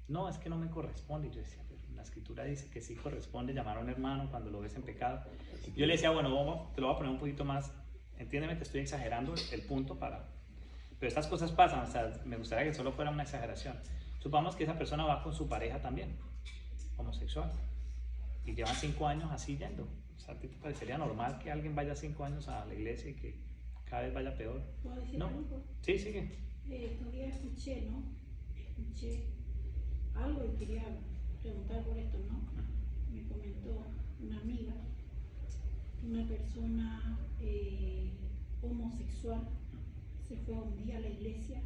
No, es que no me corresponde. Y yo decía, pero la escritura dice que sí corresponde llamar a un hermano cuando lo ves en pecado. Yo le decía, bueno, te lo voy a poner un poquito más, entiéndeme que estoy exagerando el punto pero estas cosas pasan, o sea, me gustaría que solo fuera una exageración. Supongamos que esa persona va con su pareja también, homosexual, y llevan 5 años así yendo. O sea, ¿a ti te parecería normal que alguien vaya 5 años a la iglesia y que cada vez vaya peor? ¿Puedo decir ¿No? algo? Sí, sigue. Todavía escuché algo y quería preguntar por esto, ¿no? Me comentó una amiga una persona homosexual se fue un día a la iglesia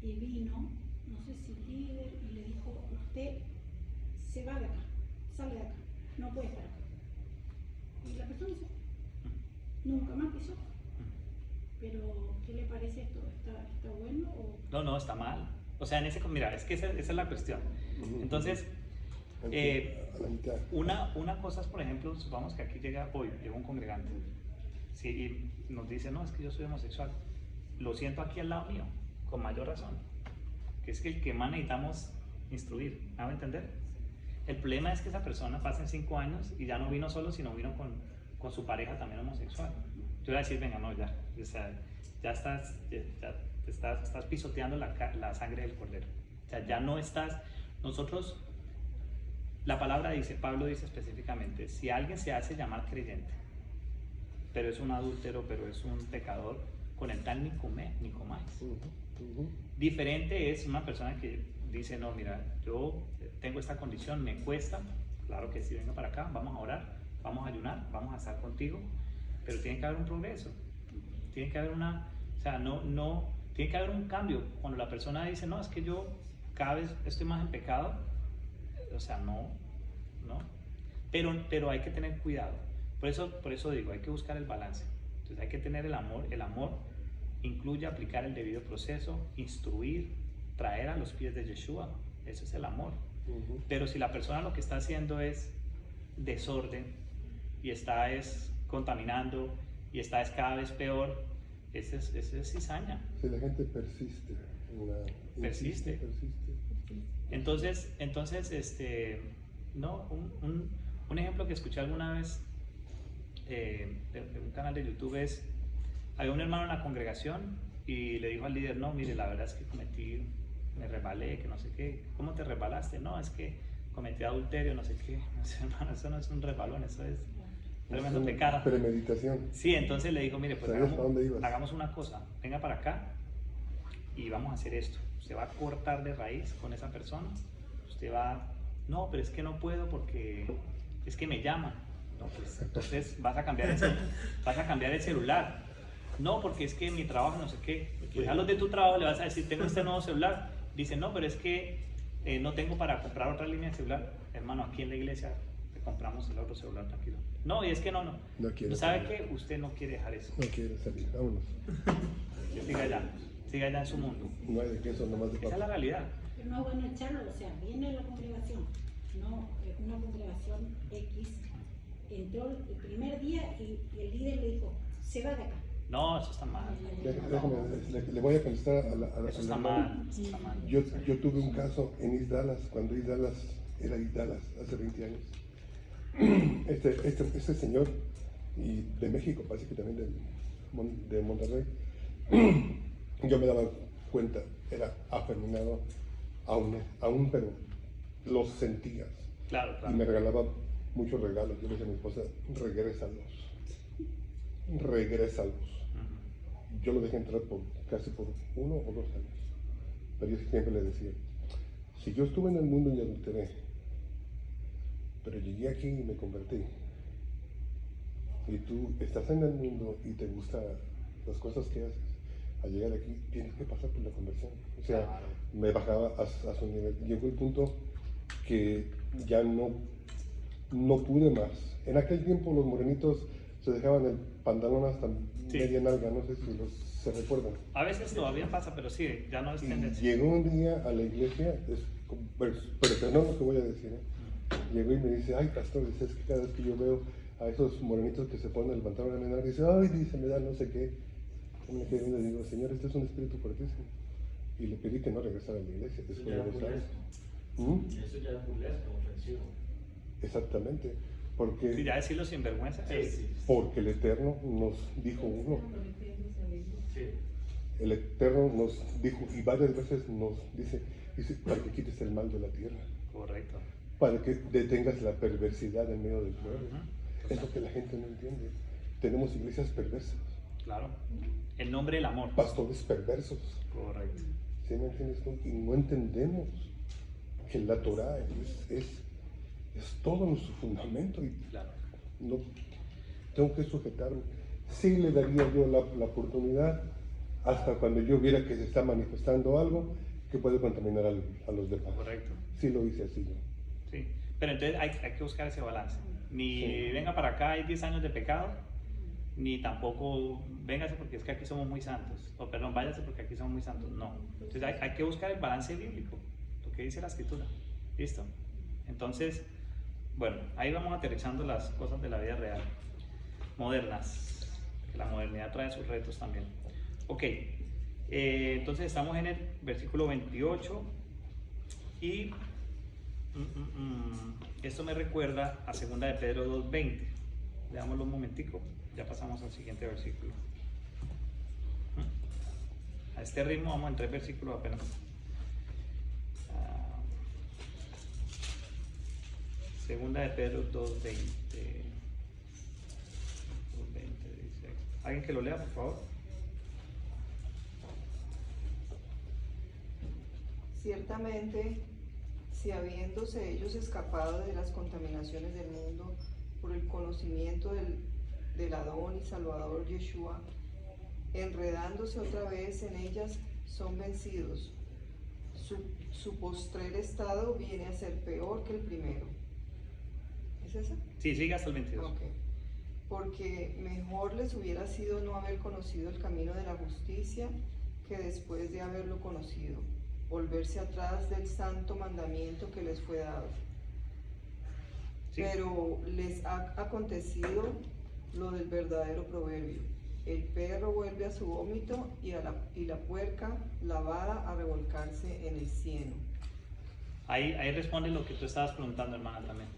y vino, no sé si líder, y le dijo, usted se va de acá, sale de acá, no puede estar acá. Y la persona se fue, nunca más pisó. Pero, ¿qué le parece esto? ¿Está bueno o...? No, está mal. O sea, mira, es que esa es la cuestión. Entonces, A la mitad. una cosa es, por ejemplo, supongamos que aquí llega un congregante, ¿sí? Y nos dice, no, es que yo soy homosexual. Lo siento aquí al lado mío, con mayor razón. Que es que el que más necesitamos instruir, ¿me hago entender? El problema es que esa persona pasen 5 años y ya no vino solo, sino vino con su pareja también homosexual. Yo voy a decir, venga, no, ya, o sea, ya estás pisoteando la sangre del cordero. O sea, ya no estás, nosotros, la palabra dice, Pablo dice específicamente, si alguien se hace llamar creyente, pero es un adúltero, pero es un pecador, con el tal ni comáis. Diferente es una persona que dice, no, mira, yo tengo esta condición, me cuesta, claro que sí, venga para acá, vamos a orar, vamos a ayunar, vamos a estar contigo, pero tiene que haber un progreso, tiene que haber tiene que haber un cambio. Cuando la persona dice, no, es que yo cada vez estoy más en pecado, o sea, no, pero hay que tener cuidado. Por eso digo, hay que buscar el balance. Entonces hay que tener el amor incluye aplicar el debido proceso, instruir, traer a los pies de Yeshua, eso es el amor. Pero si la persona lo que está haciendo es desorden y está contaminando y está cada vez peor, ese es cizaña. Si la gente persiste. Persiste. Entonces no, un ejemplo que escuché alguna vez de un canal de YouTube es, había un hermano en la congregación y le dijo al líder, no, mire, la verdad es que me resbalé, que no sé qué. ¿Cómo te resbalaste? No, es que cometí adulterio, no sé qué. No sé, hermano, eso no es un resbalón, eso es tremendo pecado. Premeditación. Sí, entonces le dijo, mire, pues ¿Sabías a dónde ibas? hagamos una cosa, venga para acá y vamos a hacer esto. Usted va a cortar de raíz con esa persona, usted va, no, pero es que no puedo porque es que me llama. No, pues entonces vas a cambiar el celular. No, porque es que mi trabajo no sé qué. Pues a los de tu trabajo le vas a decir, tengo este nuevo celular. Dicen, no, pero es que no tengo para comprar otra línea de celular. Hermano, aquí en la iglesia te compramos el otro celular, tranquilo. No, y es que no quiero ¿sabe salir. qué? Usted no quiere dejar eso. No quiere salir, vámonos. Siga allá en su mundo. No hay de queso, nomás de Esa es la papa. realidad. Pero no es bueno echarlo, o sea, viene a la congregación, no, una congregación X, entró el primer día y el líder le dijo, se va de acá. No, eso está mal. Déjame, le voy a contestar a la Eso está hermana. mal. Eso está mal. Yo tuve un caso en East Dallas, cuando East Dallas era East Dallas, hace 20 años. Este señor, y de México, parece que también de Monterrey, yo me daba cuenta, era afeminado aún, pero lo sentías. Claro, Y me claro. regalaba muchos regalos. Yo le decía a mi esposa, regrésalos. Ujú. Yo lo dejé entrar casi por 1 o 2 años. Pero yo siempre le decía, si yo estuve en el mundo y adulteré, pero llegué aquí y me convertí, y tú estás en el mundo y te gustan las cosas que haces, al llegar aquí tienes que pasar por la conversión. O sea, Claro. me bajaba a su nivel. Llegó el punto que ya no pude más. En aquel tiempo los morenitos se dejaban el pantalón hasta Sí. media nalga, no sé si se recuerdan. A veces todavía pasa, pero sí, ya no es Y tendencia. llegó un día a la iglesia, pero no lo que voy a decir, ¿eh? Llegó y me dice, ay pastor, dice, es que cada vez que yo veo a esos morenitos que se ponen el pantalón a la menor, dice, ay, dice, me da no sé qué. Yo me quedé viendo y digo, Señor, este es un espíritu fuertísimo. Y le pedí que no regresara a la iglesia después de 2 años. Eso ya es burlesco, ofensivo. Exactamente, porque, Sí, ya decirlo sin vergüenza. porque el Eterno nos dijo uno. Sí. El Eterno nos dijo, y varias veces nos dice, para que quites el mal de la tierra, Correcto. para que detengas la perversidad en medio del pueblo. Ujú. Es lo que la gente no entiende. Tenemos iglesias perversas, Claro. El nombre del amor. pastores perversos, Correcto. ¿sí me entiendes tú? Y no entendemos que la Torah es todo nuestro fundamento y Claro. no, tengo que sujetarme. Sí le daría yo la oportunidad hasta cuando yo viera que se está manifestando algo que puede contaminar a los demás. Correcto. Sí lo hice así yo. Sí, pero entonces hay que buscar ese balance. Ni Sí. venga para acá, hay 10 años de pecado, ni tampoco véngase porque es que aquí somos muy santos, o perdón, váyase porque aquí somos muy santos. No. Entonces hay que buscar el balance bíblico, lo que dice la escritura. ¿Listo? Entonces, bueno, ahí vamos aterrizando las cosas de la vida real, modernas, que la modernidad trae sus retos también. Ok, entonces estamos en el versículo 28 y esto me recuerda a 2 de Pedro 2:20. Veámoslo un momentico, ya pasamos al siguiente versículo. A este ritmo vamos en 3 versículos apenas. 2 de Pedro 2:20. 2:20 dice. ¿Alguien que lo lea, por favor? Ciertamente, si habiéndose ellos escapado de las contaminaciones del mundo por el conocimiento del Adón y Salvador Yeshua, enredándose otra vez en ellas, son vencidos. Su postrer estado viene a ser peor que el primero. ¿Es esa? Sí, sigue hasta el 22. Ok. Porque mejor les hubiera sido no haber conocido el camino de la justicia que después de haberlo conocido, volverse atrás del santo mandamiento que les fue dado. Sí. Pero les ha acontecido lo del verdadero proverbio: el perro vuelve a su vómito y la puerca lavada a revolcarse en el cieno. Ahí responde lo que tú estabas preguntando, hermana, también.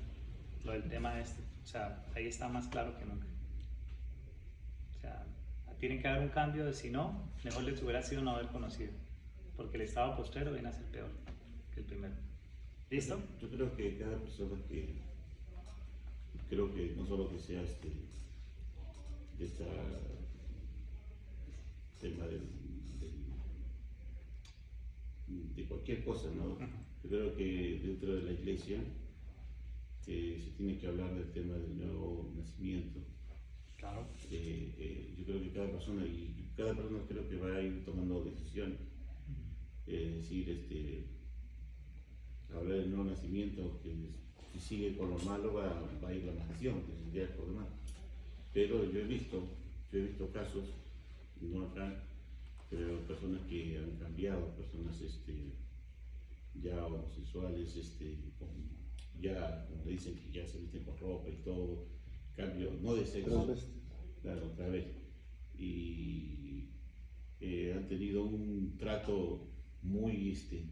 Lo del tema este. O sea, ahí está más claro que nunca. O sea, tiene que haber un cambio de si no, mejor les hubiera sido no haber conocido. Porque el estado postrero viene a ser peor que el primero. ¿Listo? Yo creo que cada persona creo que no solo que sea de este tema de cualquier cosa, ¿no? Yo creo que dentro de la iglesia se tiene que hablar del tema del nuevo nacimiento. Claro. Yo creo que cada persona creo que va a ir tomando decisiones. Es decir, hablar del nuevo nacimiento, que si sigue con lo malo va a ir la maldición, que sería el problema. Pero yo he visto casos, no acá, pero personas que han cambiado, personas ya homosexuales, ya, como le dicen, que ya se visten con ropa y todo, cambio, no de sexo, claro, otra vez. Y han tenido un trato muy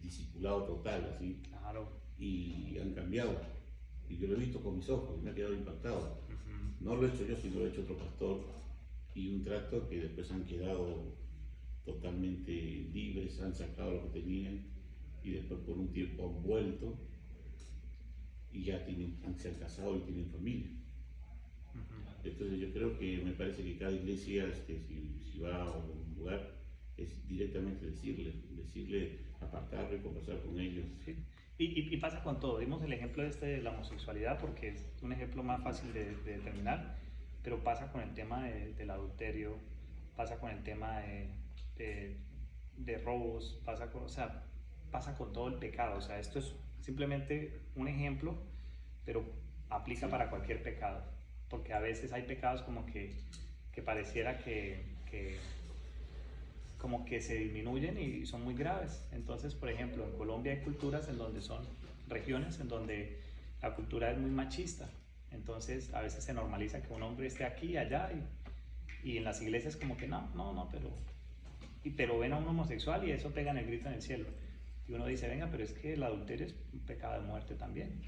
discipulado total, así, Claro. y han cambiado. Y yo lo he visto con mis ojos y me ha quedado impactado. No lo he hecho yo, sino lo ha hecho otro pastor. Y un trato que después han quedado totalmente libres, han sacado lo que tenían y después por un tiempo han vuelto y ya se han casado y tienen familia. Entonces yo creo que me parece que cada iglesia, si va a un lugar, es directamente decirle, apartarlo y conversar con ellos. Sí. Y pasa con todo. Dimos el ejemplo de la homosexualidad porque es un ejemplo más fácil de determinar, pero pasa con el tema del adulterio, pasa con el tema de robos, pasa con todo el pecado. O sea, esto es simplemente un ejemplo, pero aplica para cualquier pecado, porque a veces hay pecados como que pareciera como que se disminuyen y son muy graves. Entonces, por ejemplo, en Colombia hay culturas en donde son regiones en donde la cultura es muy machista. Entonces, a veces se normaliza que un hombre esté aquí y allá y en las iglesias como que no, pero ven a un homosexual y eso pega en el grito en el cielo. Y uno dice, venga, pero es que el adulterio es un pecado de muerte también.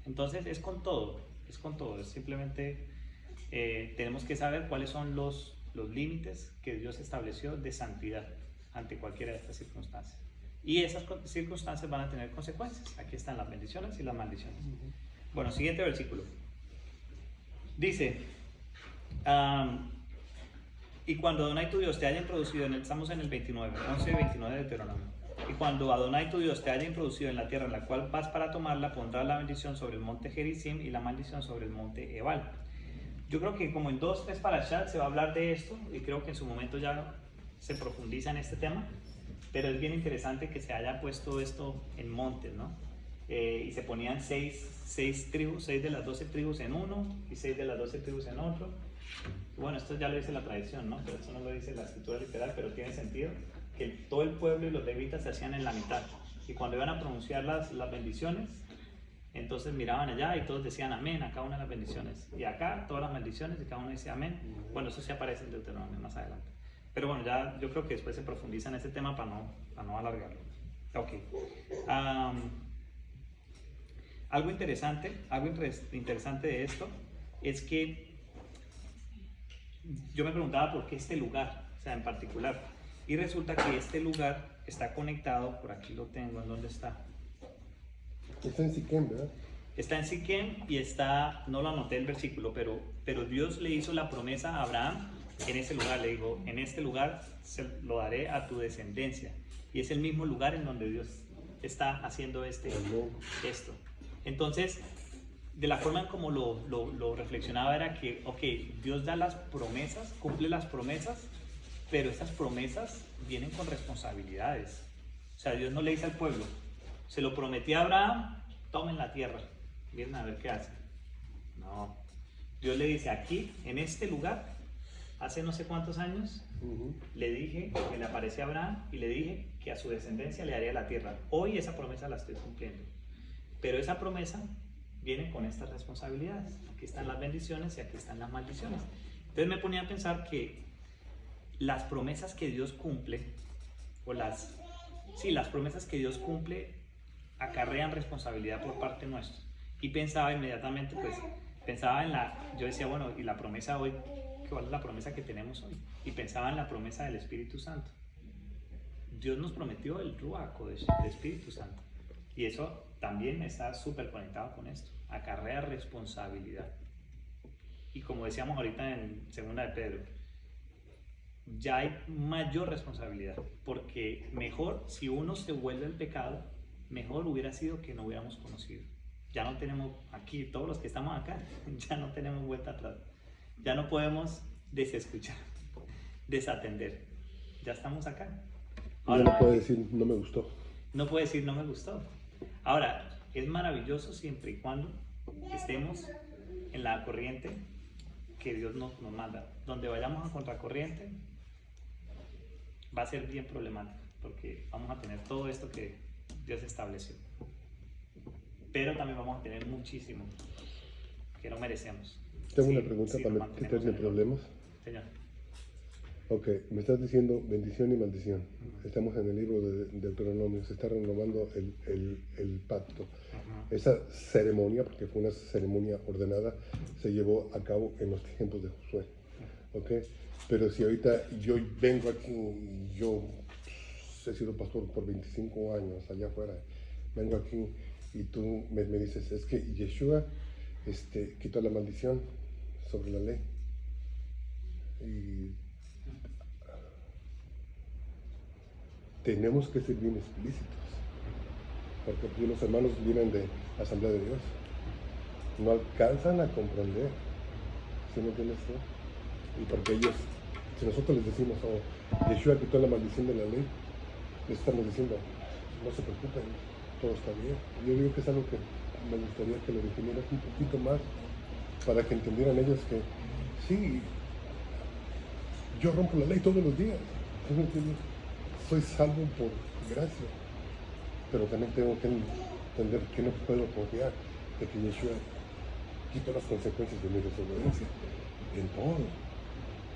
Entonces, es con todo, es simplemente tenemos que saber cuáles son los límites que Dios estableció de santidad ante cualquiera de estas circunstancias. Y esas circunstancias van a tener consecuencias. Aquí están las bendiciones y las maldiciones. Bueno, siguiente versículo. Dice, y cuando Adonai tu Dios te haya introducido, estamos en el 29, 11 y 29 de Deuteronomio. Y cuando Adonai tu Dios te haya introducido en la tierra en la cual vas para tomarla, pondrás la bendición sobre el monte Gerizim y la maldición sobre el monte Ebal. yo creo que como en 2-3 parashot se va a hablar de esto, y creo que en su momento ya se profundiza en este tema, pero es bien interesante que se haya puesto esto en montes, ¿no? Y se ponían 6 tribus, 6 de las 12 tribus en uno y 6 de las 12 tribus en otro. Bueno, esto ya lo dice la tradición, ¿no? Pero esto no lo dice la escritura literal, pero tiene sentido que todo el pueblo y los levitas se hacían en la mitad. Y cuando iban a pronunciar las bendiciones, entonces miraban allá y todos decían amén a cada una de las bendiciones. Y acá todas las maldiciones y cada uno dice amén. Bueno, eso sí aparece en Deuteronomio más adelante. Pero bueno, ya yo creo que después se profundiza en ese tema para no alargarlo. Ok. Algo interesante de esto es que yo me preguntaba por qué este lugar, o sea, en particular. Y resulta que este lugar está conectado, por aquí lo tengo, ¿en dónde está? Está en Siquem, ¿verdad? Está en Siquem y está, no lo anoté el versículo, pero Dios le hizo la promesa a Abraham en ese lugar. Le dijo, en este lugar se lo daré a tu descendencia. Y es el mismo lugar en donde Dios está haciendo esto. Entonces, de la forma en como lo reflexionaba era que, ok, Dios da las promesas, cumple las promesas, pero estas promesas vienen con responsabilidades. O sea, Dios no le dice al pueblo, se lo prometí a Abraham, tomen la tierra, miren a ver qué hacen. No, Dios le dice, aquí, en este lugar, hace no sé cuántos años, le dije que le aparecí a Abraham y le dije que a su descendencia le daría la tierra. Hoy esa promesa la estoy cumpliendo, pero esa promesa viene con estas responsabilidades. Aquí están las bendiciones y aquí están las maldiciones. Entonces me ponía a pensar que las promesas que Dios cumple, las promesas que Dios cumple acarrean responsabilidad por parte nuestra. Y pensaba inmediatamente, yo decía, bueno, y la promesa hoy, ¿cuál es la promesa que tenemos hoy? Y pensaba en la promesa del Espíritu Santo. Dios nos prometió el Ruach Kodesh, el Espíritu Santo. Y eso también está súper conectado con esto. Acarrea responsabilidad. Y como decíamos ahorita en segunda de Pedro, ya hay mayor responsabilidad. Porque mejor, si uno se vuelve al pecado, mejor hubiera sido que no hubiéramos conocido. Ya no tenemos, aquí, todos los que estamos acá, ya no tenemos vuelta atrás. Ya no podemos desescuchar, desatender. Ya estamos acá. Ahora, no puede decir, no me gustó. No puede decir, no me gustó. Ahora, es maravilloso siempre y cuando estemos en la corriente que Dios nos manda. Donde vayamos a contracorriente, va a ser bien problemático, porque vamos a tener todo esto que Dios estableció. Pero también vamos a tener muchísimo que no merecemos. Tengo una pregunta para quitarle problemas. Señor. Ok, me estás diciendo bendición y maldición. Estamos en el libro de Deuteronomio, se está renovando el pacto. Esa ceremonia, porque fue una ceremonia ordenada, se llevó a cabo en los tiempos de Josué. Ok, pero si ahorita yo vengo aquí, yo he sido pastor por 25 años allá afuera, vengo aquí y tú me dices, es que Yeshua quitó la maldición sobre la ley. Y tenemos que ser bien explícitos, porque aquí los hermanos vienen de la Asamblea de Dios, no alcanzan a comprender, ¿sí me entiendes? Y porque ellos, si nosotros les decimos, Yeshua quitó la maldición de la ley, les estamos diciendo, no se preocupen, todo está bien. Yo digo que es algo que me gustaría que lo definieras un poquito más, para que entendieran ellos que sí, yo rompo la ley todos los días, ¿sí me entiendes? Soy salvo por gracia, pero también tengo que entender que no puedo confiar de que Yeshua quita las consecuencias de mi desobediencia en todo.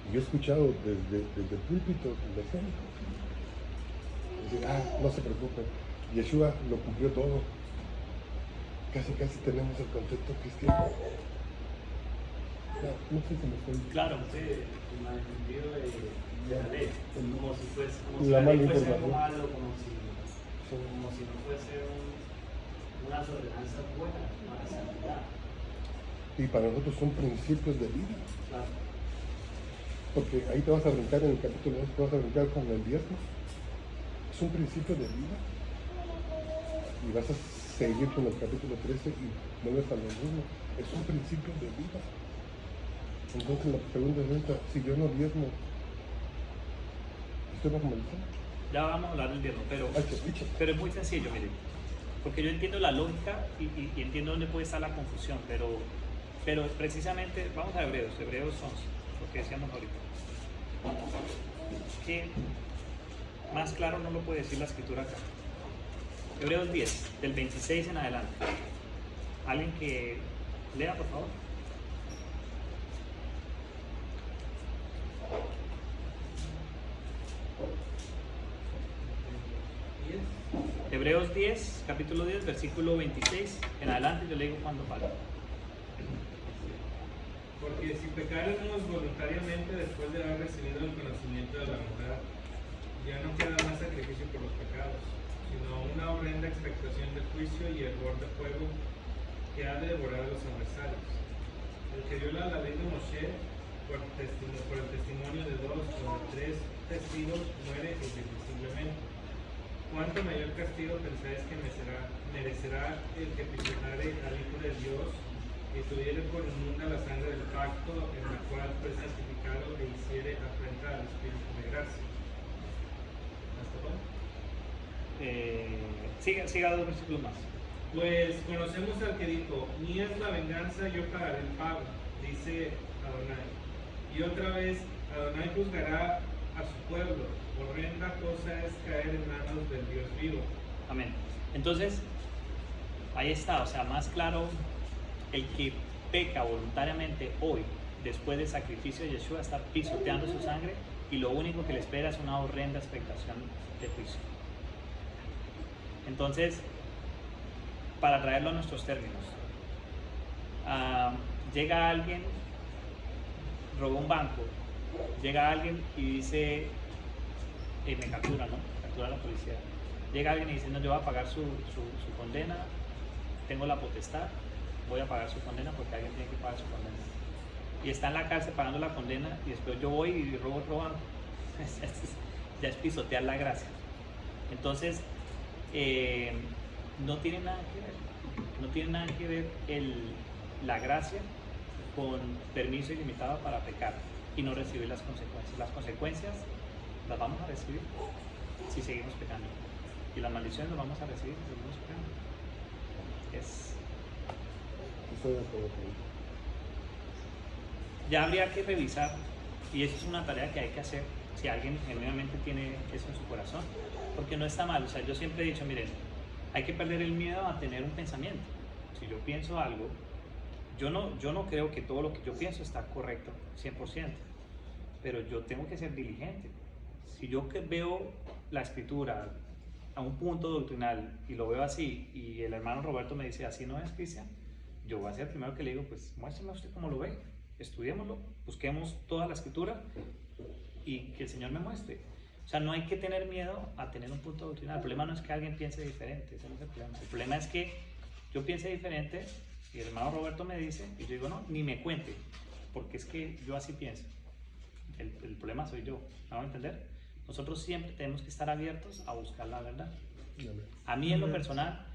Y yo he escuchado desde el púlpito de gente decir, no se preocupen, Yeshua lo cumplió todo. Casi tenemos el concepto cristiano. No sé si me estoy... Claro, sí, el malentendido de la ley, como si fuese, la ley fuese algo información. malo, como si no fuese unas ordenanzas buenas para la santidad. Y para nosotros son principios de vida. Claro. Porque ahí te vas a brincar en el capítulo 2, te vas a brincar con el diezmo. Es un principio de vida. Y vas a seguir con el capítulo 13 y vuelves a lo mismo. Es un principio de vida. Entonces la pregunta es esta, si yo no diezmo, ¿estoy bajo maldición? Ya vamos a hablar del diezmo, pero Ay, qué picha. es muy sencillo, mire. Porque yo entiendo la lógica y entiendo dónde puede estar la confusión, pero precisamente, vamos a Hebreos 11, lo que decíamos ahorita. Que más claro no lo puede decir la escritura acá. Hebreos 10, del 26 en adelante. ¿Alguien que lea, por favor? Hebreos 10, capítulo 10, versículo 26 en adelante, yo le digo cuando falta. Porque si pecáramos voluntariamente después de haber recibido el conocimiento de la verdad, ya no queda más sacrificio por los pecados, sino una horrenda expectación de juicio y hervor de fuego que ha de devorar a los adversarios. El que viola la ley de Moshe por el testimonio de dos o de tres testigos muere irremisiblemente. ¿Cuánto mayor castigo pensáis que merecerá el que pisoteare al Hijo de Dios y tuviere por inmunda la sangre del pacto en la cual fue santificado e hiciere afrenta al Espíritu de gracia? ¿Hasta dónde? Siga dos versículos más. Pues conocemos al que dijo, mía es la venganza, yo pagaré el pago, dice Adonai. Y otra vez, Adonai juzgará a su pueblo. Horrenda cosa es caer en manos del Dios vivo. Amén. Entonces, ahí está, o sea, más claro, el que peca voluntariamente hoy, después del sacrificio de Yeshua, está pisoteando su sangre y lo único que le espera es una horrenda expectación de juicio. Entonces, para traerlo a nuestros términos, llega alguien, robó un banco, llega alguien y dice, me captura, ¿no? Captura la policía. Llega alguien y dice, no, yo voy a pagar su condena, tengo la potestad, voy a pagar su condena porque alguien tiene que pagar su condena. Y está en la cárcel pagando la condena y después yo voy y robo otro banco. Ya es pisotear la gracia. Entonces, no tiene nada que ver. No tiene nada que ver la gracia con permiso ilimitado para pecar y no recibir las consecuencias. Las consecuencias las vamos a recibir si seguimos pecando. Y las maldiciones las vamos a recibir si seguimos pecando. Estoy de acuerdo con eso. Ya habría que revisar, y eso es una tarea que hay que hacer si alguien genuinamente tiene eso en su corazón, porque no está mal. O sea, yo siempre he dicho, miren, hay que perder el miedo a tener un pensamiento. Si yo pienso algo, yo no creo que todo lo que yo pienso está correcto 100%, pero yo tengo que ser diligente. Si yo veo la escritura a un punto doctrinal y lo veo así, y el hermano Roberto me dice, así no es, Cristian, yo voy a ser el primero que le digo, pues muéstrame usted cómo lo ve, estudiémoslo, busquemos toda la escritura y que el Señor me muestre. O sea, no hay que tener miedo a tener un punto doctrinal. El problema no es que alguien piense diferente, ese no es el problema. El problema es que yo piense diferente y el hermano Roberto me dice, y yo digo, no, ni me cuente, porque es que yo así pienso. El problema soy yo, ¿me van a entender? Nosotros siempre tenemos que estar abiertos a buscar la verdad. A mí en lo personal,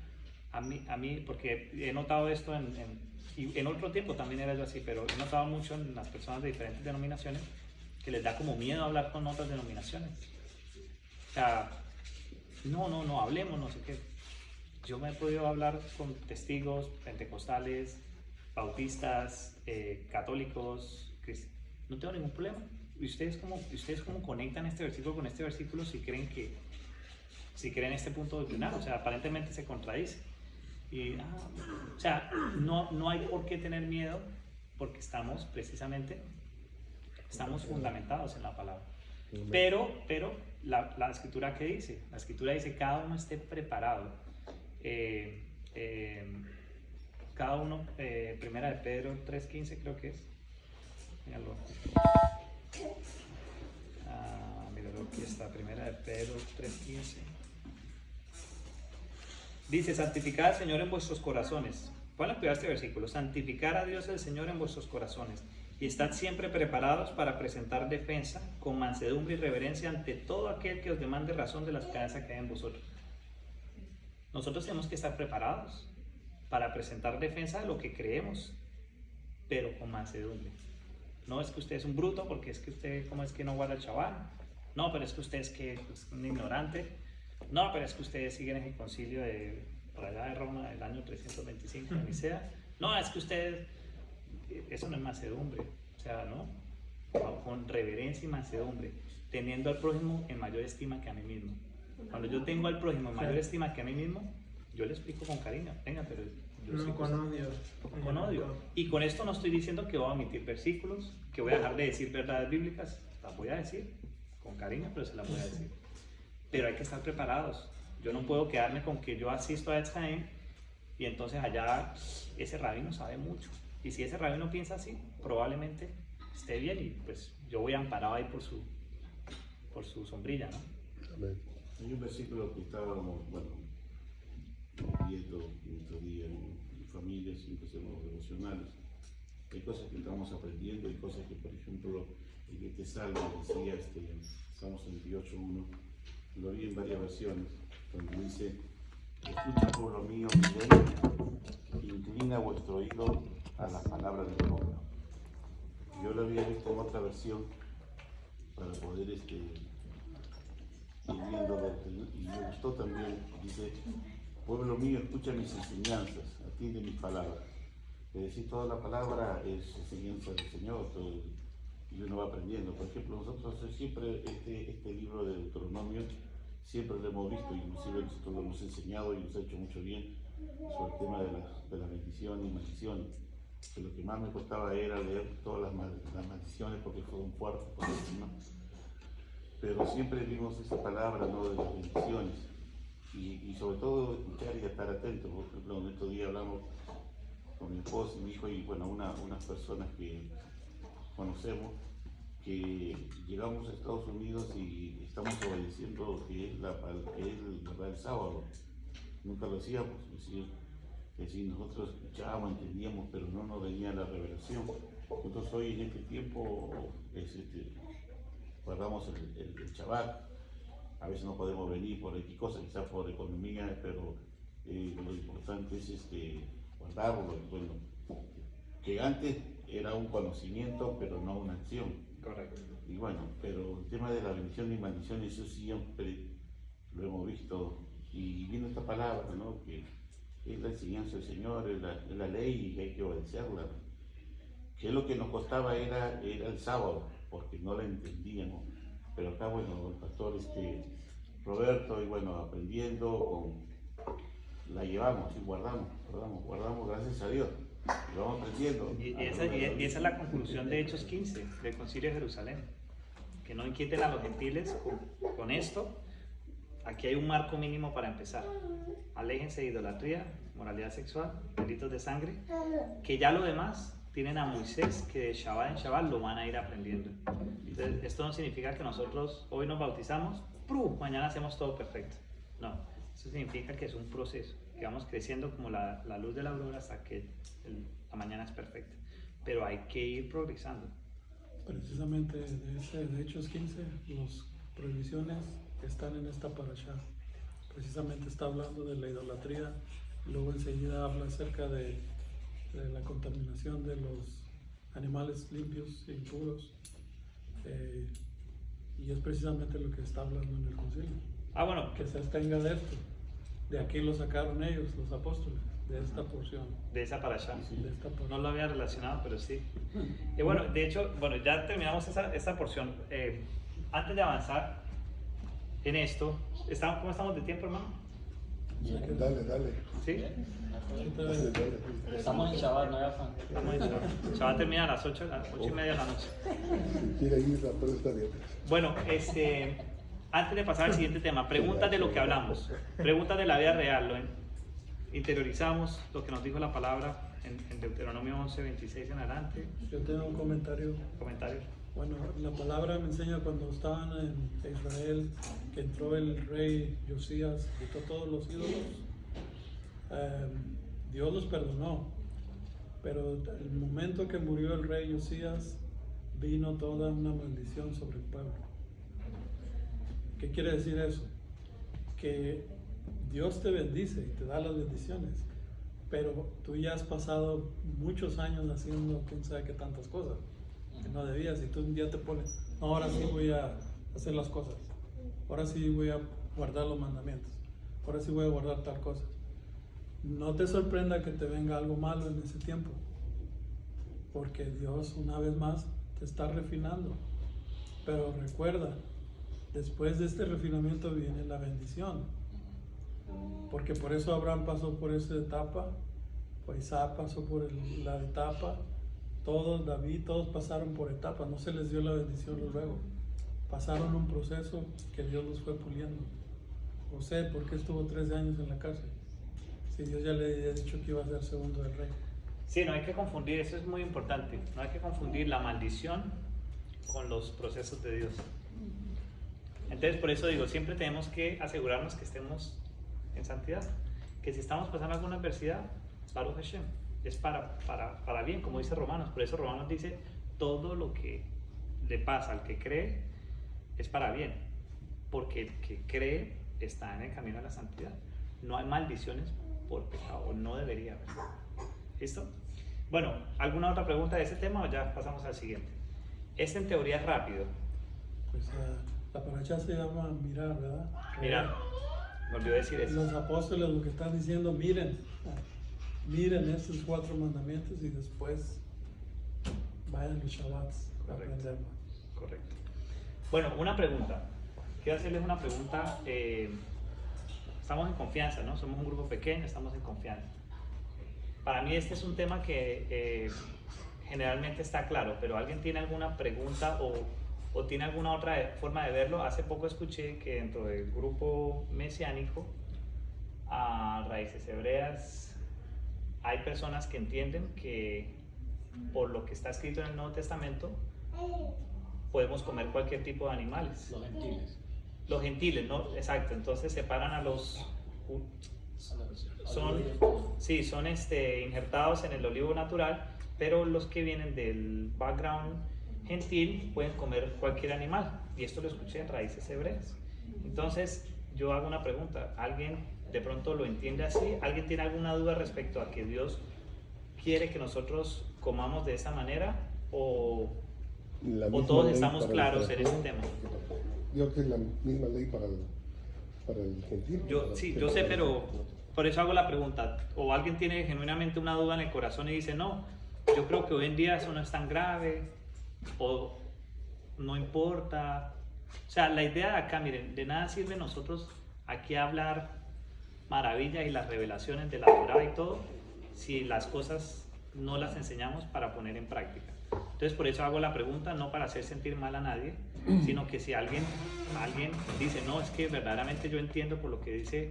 a mí porque he notado esto y en otro tiempo también era yo así, pero he notado mucho en las personas de diferentes denominaciones que les da como miedo hablar con otras denominaciones. O sea, no, hablemos, no sé qué. Yo me he podido hablar con testigos pentecostales, bautistas, católicos, cristianos. No tengo ningún problema. ¿Y ustedes cómo conectan este versículo con este versículo si creen este punto doctrinal? O sea, aparentemente se contradice. O sea, no hay por qué tener miedo porque estamos fundamentados en la palabra. Pero la escritura, ¿qué dice? La escritura dice, cada uno esté preparado. Cada uno, primera de Pedro 3:15 creo que es. Míralo. Míralo, aquí está, primera de Pedro 3:15. Dice, santificad al Señor en vuestros corazones. Ponle cuidado a este versículo. Santificar a Dios el Señor en vuestros corazones. Y estad siempre preparados para presentar defensa con mansedumbre y reverencia ante todo aquel que os demande razón de la esperanza que hay en vosotros. Nosotros tenemos que estar preparados para presentar defensa de lo que creemos, pero con mansedumbre. No, es que usted es un bruto porque es que usted, ¿cómo es que no guarda el Shabbat? No, pero es que usted es que es un ignorante. No, pero es que ustedes siguen en el concilio de por allá de Roma del año 325 de Nicea. No, es que ustedes, eso no es mansedumbre, o sea, ¿no? Con reverencia y mansedumbre, teniendo al prójimo en mayor estima que a mí mismo. Cuando yo tengo al prójimo en mayor estima que a mí mismo, yo le explico con cariño, venga, pero yo No soy con odio. con odio. Y con esto no estoy diciendo que voy a omitir versículos, que voy a dejar de decir verdades bíblicas, las voy a decir con cariño, pero se las voy a decir. Pero hay que estar preparados. Yo no puedo quedarme con que yo asisto a Etz Haim y entonces allá ese rabino sabe mucho. Y si ese rabino piensa así, probablemente esté bien y pues yo voy amparado ahí por su sombrilla, ¿no? Amén. Hay un versículo que estábamos, bueno, viendo el otro día en familia, siempre hacemos devocionales. Hay cosas que estamos aprendiendo, hay cosas que, por ejemplo, en este salmo decía, Salmo 78:1, lo vi en varias versiones, donde dice: escucha, pueblo mío, mi ley, inclina vuestro oído a las palabras del pueblo. Yo lo había visto en otra versión para poder ir viendo, y me gustó también. Dice: pueblo mío, escucha mis enseñanzas, atiende mis palabras. Es decir, toda la palabra es enseñanza del Señor, y uno va aprendiendo. Por ejemplo, nosotros siempre este libro de Deuteronomio siempre lo hemos visto, inclusive nosotros lo hemos enseñado y nos ha hecho mucho bien sobre el tema de la bendición y maldición. Que lo que más me costaba era leer todas las maldiciones porque fueron fuertes, ¿no? Pero siempre vimos esa palabra, ¿no?, de las bendiciones, y sobre todo escuchar y estar atentos. Por ejemplo, en estos días hablamos con mi esposa y mi hijo y bueno, unas personas que conocemos, que llegamos a Estados Unidos y estamos obedeciendo que es el sábado. Nunca lo hacíamos, es decir, nosotros escuchábamos, entendíamos, pero no nos venía la revelación. Nosotros hoy en este tiempo guardamos el Shabbat. A veces no podemos venir por X cosas, quizás por economía, pero lo importante es guardarlo. Bueno, que antes era un conocimiento, pero no una acción. Correcto. Y bueno, pero el tema de la bendición y maldición, eso siempre lo hemos visto. Y viendo esta palabra, ¿no?, que es la enseñanza del Señor, es la ley y hay que obedecerla. Que lo que nos costaba era el sábado, porque no la entendíamos. Pero acá, bueno, el pastor Roberto, y bueno, aprendiendo, la llevamos y guardamos, gracias a Dios. Lo vamos aprendiendo. Y esa es la conclusión de Hechos 15, del Concilio de Jerusalén. Que no inquieten a los gentiles con esto. Aquí hay un marco mínimo para empezar. Aléjense de idolatría, moralidad sexual, delitos de sangre, que ya lo demás tienen a Moisés, que de Shabbat en Shabbat lo van a ir aprendiendo. Entonces, esto no significa que nosotros hoy nos bautizamos, mañana hacemos todo perfecto. No, eso significa que es un proceso, que vamos creciendo como la luz de la aurora hasta que la mañana es perfecta. Pero hay que ir progresando. Precisamente de Hechos 15, las prohibiciones están en esta parashá. Precisamente está hablando de la idolatría, luego enseguida habla acerca de la contaminación de los animales limpios e impuros, y es precisamente lo que está hablando en el concilio. Bueno, Que se abstenga de esto. De aquí lo sacaron ellos, los apóstoles, de esta porción. de esa para allá. De esta porción. No lo había relacionado, pero sí. Bueno, de hecho, ya terminamos esta porción. Antes de avanzar en esto, ¿cómo estamos de tiempo, hermano? Dale. ¿Sí? Dale. Estamos en Shabbat, no hay afán. Shabbat termina a las 8:30 de la noche. Si quiere ir, pero está bien. Bueno, antes de pasar al siguiente tema, preguntas de lo que hablamos, preguntas de la vida real, interiorizamos lo que nos dijo la palabra en Deuteronomio 11:26 en adelante. Yo tengo un comentario. Comentarios. Bueno, la palabra me enseña cuando estaban en Israel, que entró el rey Josías, quitó todos los ídolos. Dios los perdonó, pero el momento que murió el rey Josías, vino toda una maldición sobre el pueblo. ¿Qué quiere decir eso? Que Dios te bendice y te da las bendiciones, pero tú ya has pasado muchos años haciendo quién sabe qué tantas cosas. que no debías, y tú un día te pones, no, ahora sí voy a hacer las cosas, ahora sí voy a guardar los mandamientos, ahora sí voy a guardar tal cosa. No te sorprenda que te venga algo malo en ese tiempo, porque Dios una vez más te está refinando. Pero recuerda, después de este refinamiento viene la bendición, porque por eso Abraham pasó por esa etapa, pues Isaac pasó por la etapa, todos, David, todos pasaron por etapas, no se les dio la bendición luego, pasaron un proceso que Dios los fue puliendo. José, ¿por qué estuvo 13 años en la cárcel? Si Dios ya le había dicho que iba a ser segundo del rey. Sí, no hay que confundir, eso es muy importante, no hay que confundir la maldición con los procesos de Dios. Entonces, por eso digo, siempre tenemos que asegurarnos que estemos en santidad, que si estamos pasando alguna adversidad, Baruch Hashem, es para bien, como dice Romanos. Por eso Romanos dice, todo lo que le pasa al que cree es para bien, porque el que cree está en el camino a la santidad. No hay maldiciones por pecado, no debería haber. ¿Listo? Bueno, ¿alguna otra pregunta de ese tema o ya pasamos al siguiente? Este en teoría es rápido. Pues la parashá se llama mirar, ¿verdad? Mira, me olvidé decir eso. Los apóstoles lo que están diciendo, miren estos 4 mandamientos y después vayan los Shabbats a aprender más. Correcto. Bueno, una pregunta. Quiero hacerles una pregunta. Estamos en confianza, ¿no? Somos un grupo pequeño, estamos en confianza. Para mí este es un tema que generalmente está claro, pero ¿alguien tiene alguna pregunta o tiene alguna otra forma de verlo? Hace poco escuché que dentro del grupo mesiánico, a Raíces Hebreas, hay personas que entienden que por lo que está escrito en el Nuevo Testamento, podemos comer cualquier tipo de animales. Los gentiles. Los gentiles, ¿no? Exacto. Entonces separan a los... Son injertados en el olivo natural, pero los que vienen del background gentil pueden comer cualquier animal. Y esto lo escuché en Raíces Hebreas. Entonces, yo hago una pregunta. ¿Alguien de pronto lo entiende así? ¿Alguien tiene alguna duda respecto a que Dios quiere que nosotros comamos de esa manera? ¿O todos estamos claros en ese tema? Yo creo que es la misma ley para el gentil. Yo sé, pero por eso hago la pregunta. ¿O alguien tiene genuinamente una duda en el corazón y dice, no, yo creo que hoy en día eso no es tan grave, o no importa? O sea, la idea de acá, miren, de nada sirve nosotros aquí hablar maravillas y las revelaciones de la Torá y todo, si las cosas no las enseñamos para poner en práctica. Entonces, por eso hago la pregunta, no para hacer sentir mal a nadie, sino que si alguien dice, no, es que verdaderamente yo entiendo por lo que dice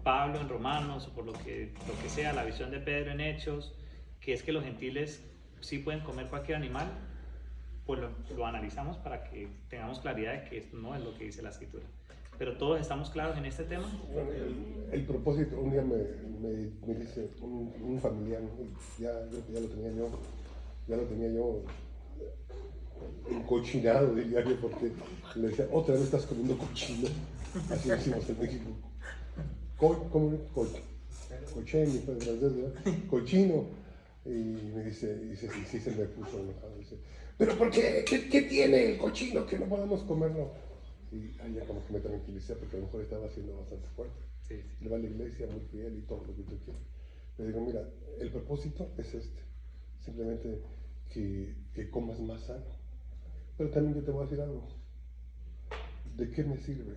Pablo en Romanos, o por lo que sea, la visión de Pedro en Hechos, que es que los gentiles sí pueden comer cualquier animal, pues lo analizamos para que tengamos claridad de que esto no es lo que dice la Escritura. Pero todos estamos claros en este tema. El propósito, un día me dice un familiar, ¿no? ya lo tenía yo encochinado, diría yo, porque le decía, otra vez estás comiendo cochino, así decimos en México. Cochino, cochino. Y me dice, sí se me puso enojado. Dice, ¿pero por qué? ¿Qué tiene el cochino que no podemos comerlo? Y ella como que me tranquilicé, porque a lo mejor estaba siendo bastante fuerte. Sí. Le va a la iglesia muy fiel y todo lo que tú quieras. Le digo, mira, el propósito es simplemente que comas más sano. Pero también yo te voy a decir algo. ¿De qué me sirve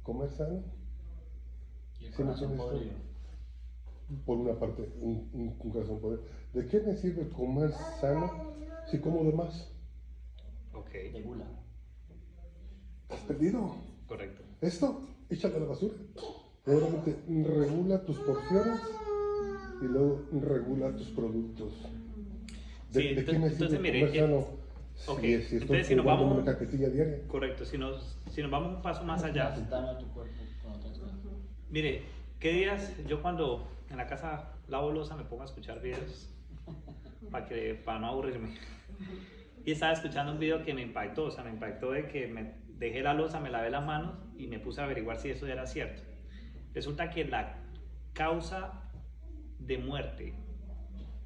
comer sano? Y el ¿Sí me corazón entiendes? podrido. Por una parte, un corazón podrido. ¿De qué me sirve comer sano si como de más? Ok, De gula. ¿Estás perdido? correcto. Esto, échalo a la basura. Realmente regula tus porciones y luego regula tus productos. Sí, ¿De qué me entonces, sirve mire, comer sano ok, si estoy entonces si nos jugando vamos- una cajetilla diaria? Correcto, si nos vamos un paso más allá. Haces daño a tu cuerpo con otras cosas. Mire, ¿qué días yo cuando en la casa lavo loza me pongo a escuchar videos para no aburrirme? Y estaba escuchando un video que me impactó, o sea, me impactó de que me dejé la loza, me lavé las manos y me puse a averiguar si eso era cierto. Resulta que la causa de muerte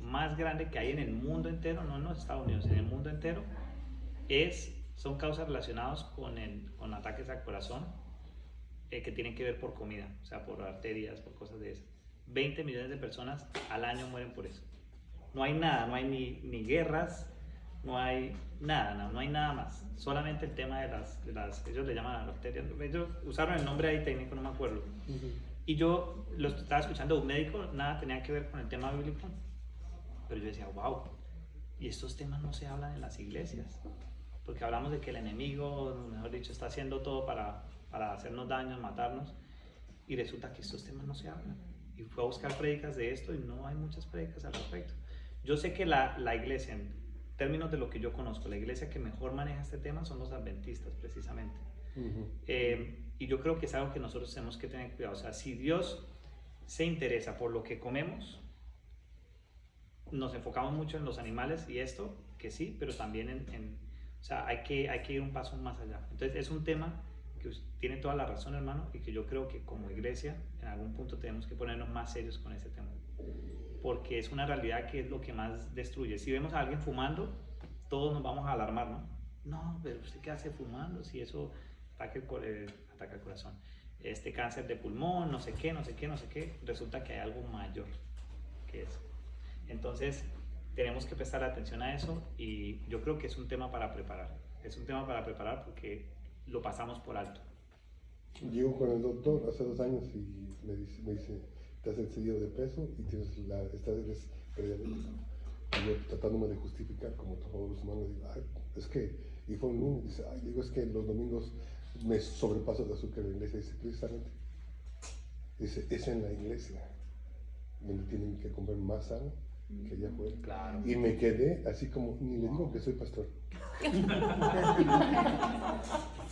más grande que hay en el mundo entero, no en los Estados Unidos, en el mundo entero, son causas relacionadas con ataques al corazón que tienen que ver por comida, o sea, por arterias, por cosas de esas. 20 millones de personas al año mueren por eso. No hay nada, no hay ni guerras, no hay nada, no hay nada más. Solamente el tema de las ellos le llaman arterias, ellos usaron el nombre ahí técnico, no me acuerdo. Y yo lo estaba escuchando de un médico, nada tenía que ver con el tema bíblico, pero yo decía, wow, y estos temas no se hablan en las iglesias, porque hablamos de que el enemigo, mejor dicho, está haciendo todo para hacernos daños, matarnos, y resulta que estos temas no se hablan. Y fue a buscar prédicas de esto y no hay muchas prédicas al respecto. Yo sé que la iglesia, en términos de lo que yo conozco, la iglesia que mejor maneja este tema son los adventistas, precisamente. Y yo creo que es algo que nosotros tenemos que tener cuidado. O sea, si Dios se interesa por lo que comemos, nos enfocamos mucho en los animales y esto, que sí, pero también o sea, hay que ir un paso más allá. Entonces es un tema que tiene toda la razón, hermano, y que yo creo que como iglesia en algún punto tenemos que ponernos más serios con ese tema, porque es una realidad que es lo que más destruye. Si vemos a alguien fumando, todos nos vamos a alarmar, ¿no? No, pero ¿usted qué hace fumando? Si eso ataca el corazón, cáncer de pulmón, no sé qué, resulta que hay algo mayor que eso. Entonces tenemos que prestar atención a eso, y yo creo que es un tema para preparar, porque lo pasamos por alto. Llego con el doctor hace 2 años y me dice, te has excedido de peso y eres prediabético. Y yo tratándome de justificar, como todos los humanos, digo, ay, es que, y fue un lunes, dice, ay, digo, es que los domingos me sobrepaso de azúcar en la iglesia. Dice, precisamente, dice, es en la iglesia donde tienen que comer más sano que allá afuera. Claro. Y me quedé así como, ni le digo que soy pastor.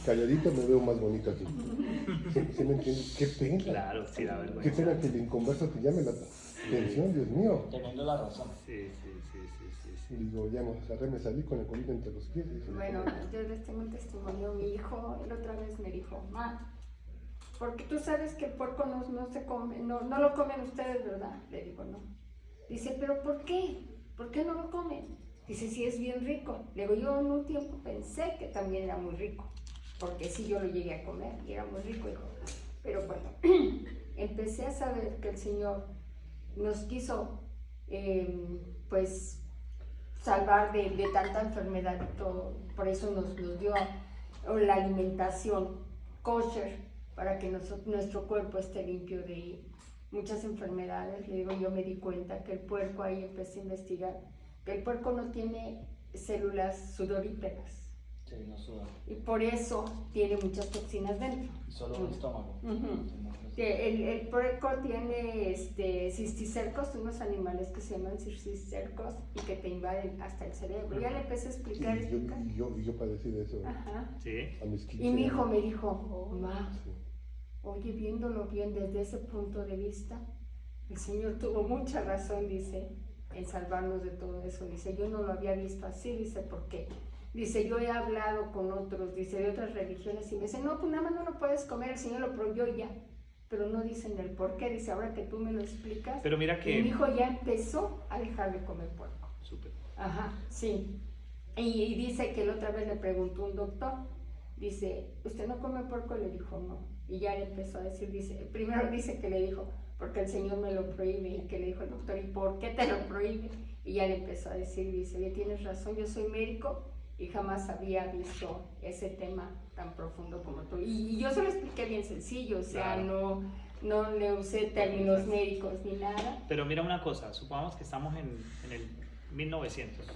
Calladito me veo más bonito aquí. ¿Sí me entiendes? Qué pena. Claro, sí, la vergüenza. Qué pena que el inconverso te llame la atención, Dios mío. Teniendo la razón. Sí. Y digo, ya me salí con la colita entre los pies. Bueno, yo les tengo un testimonio. Mi hijo, la otra vez me dijo, ma, porque tú sabes que el puerco no se come, no lo comen ustedes, ¿verdad? Le digo, no. Dice, ¿pero por qué? ¿Por qué no lo comen? Dice, sí, es bien rico. Le digo, yo en un tiempo pensé que también era muy rico, porque sí, yo lo llegué a comer y era muy rico, hijo. Pero bueno, empecé a saber que el Señor nos quiso, pues, salvar de tanta enfermedad y todo. Por eso nos dio la alimentación kosher, para que nuestro cuerpo esté limpio de muchas enfermedades. Le digo, yo me di cuenta que el puerco, ahí empecé a investigar, que el puerco no tiene células sudoríperas. Sí, no suda. Y por eso tiene muchas toxinas dentro. Solo el estómago. El puerco tiene cisticercos, unos animales que se llaman cisticercos y que te invaden hasta el cerebro. Ya le empecé a explicar. Y yo padecí de eso. Ajá. Sí. A mis 15 Y mi hijo años. me dijo, mamá, Sí. oye, viéndolo bien desde ese punto de vista, el Señor tuvo mucha razón, dice, en salvarnos de todo eso. Dice, yo no lo había visto así, dice, ¿por qué? Dice, yo he hablado con otros, dice, de otras religiones, y me dicen, no, pues nada más no lo puedes comer, el Señor lo prohibió ya. Pero no dicen el por qué. Dice, ahora que tú me lo explicas. Pero mira que... Y mi hijo ya empezó a dejar de comer puerco. Súper. Ajá, sí. Y dice que la otra vez le preguntó un doctor, dice, ¿usted no come puerco? Le dijo, no. Y ya le empezó a decir, dice, primero dice que le dijo, porque el Señor me lo prohíbe, y que le dijo el doctor, ¿y por qué te lo prohíbe? Y ya le empezó a decir, dice, oye, tienes razón, yo soy médico y jamás había visto ese tema tan profundo como tú. Y yo se lo expliqué bien sencillo, o sea, Claro. no le usé términos médicos ni nada. Pero mira una cosa, supongamos que estamos en el 1900.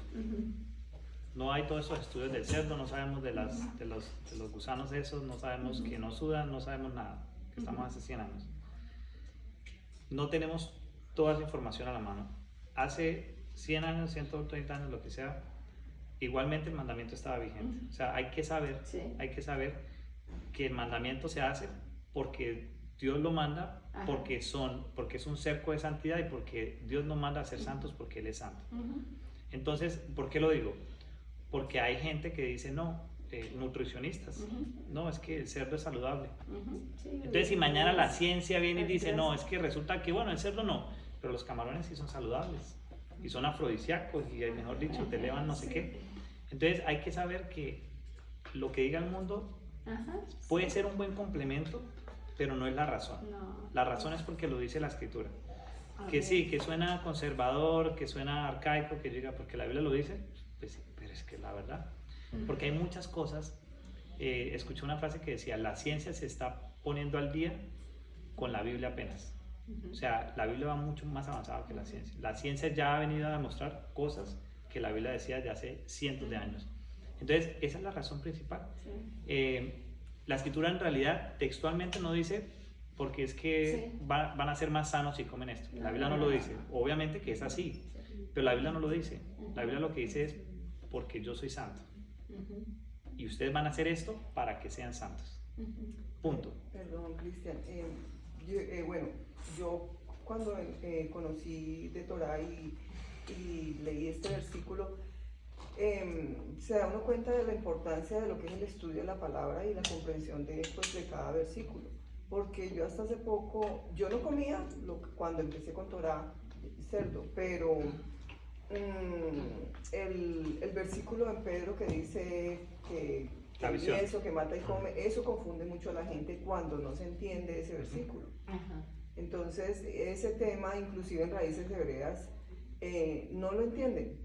No hay todos esos estudios del cerdo, no sabemos de los gusanos esos, no sabemos que no sudan, no sabemos nada, que estamos hace 100 años. No tenemos toda esa información a la mano. Hace 100 años, 130 años, lo que sea, igualmente el mandamiento estaba vigente. O sea, hay que saber que el mandamiento se hace porque Dios lo manda, porque es un cerco de santidad, y porque Dios nos manda a ser santos porque Él es santo. Entonces, ¿por qué lo digo? Porque hay gente que dice, no, nutricionistas, no, es que el cerdo es saludable. Sí, Entonces, si mañana la ciencia viene y dice, no, es que resulta que, bueno, el cerdo no, pero los camarones sí son saludables. y son afrodisíacos y mejor dicho te elevan no sé qué. Entonces hay que saber que lo que diga el mundo Ajá. puede ser un buen complemento, pero no es la razón. No. La razón es porque lo dice la escritura. A Que ver. sí, que suena conservador, que suena arcaico, que llega porque la Biblia lo dice, pues sí, pero es que la verdad. Porque hay muchas cosas. Escuché una frase que decía, la ciencia se está poniendo al día con la Biblia apenas. O sea, la Biblia va mucho más avanzada que la ciencia. La ciencia ya ha venido a demostrar cosas que la Biblia decía de hace cientos de años. Entonces, esa es la razón principal. Sí. La escritura en realidad textualmente no dice porque es que Sí. van a ser más sanos si comen esto. La Biblia no lo dice. Obviamente que es así, pero la Biblia no lo dice. La Biblia lo que dice es porque yo soy santo. Ujú. Y ustedes van a hacer esto para que sean santos. Ujú. Punto. Perdón, Cristian. Bueno, yo cuando conocí de Torah y leí este versículo, se da uno cuenta de la importancia de lo que es el estudio de la palabra y la comprensión de cada versículo. Porque yo hasta hace poco, yo no comía cuando empecé con Torah cerdo, pero el versículo en Pedro que dice que La visión. eso que mata y come, eso confunde mucho a la gente cuando no se entiende ese versículo. Ajá. Entonces, ese tema, inclusive en raíces hebreas, no lo entienden,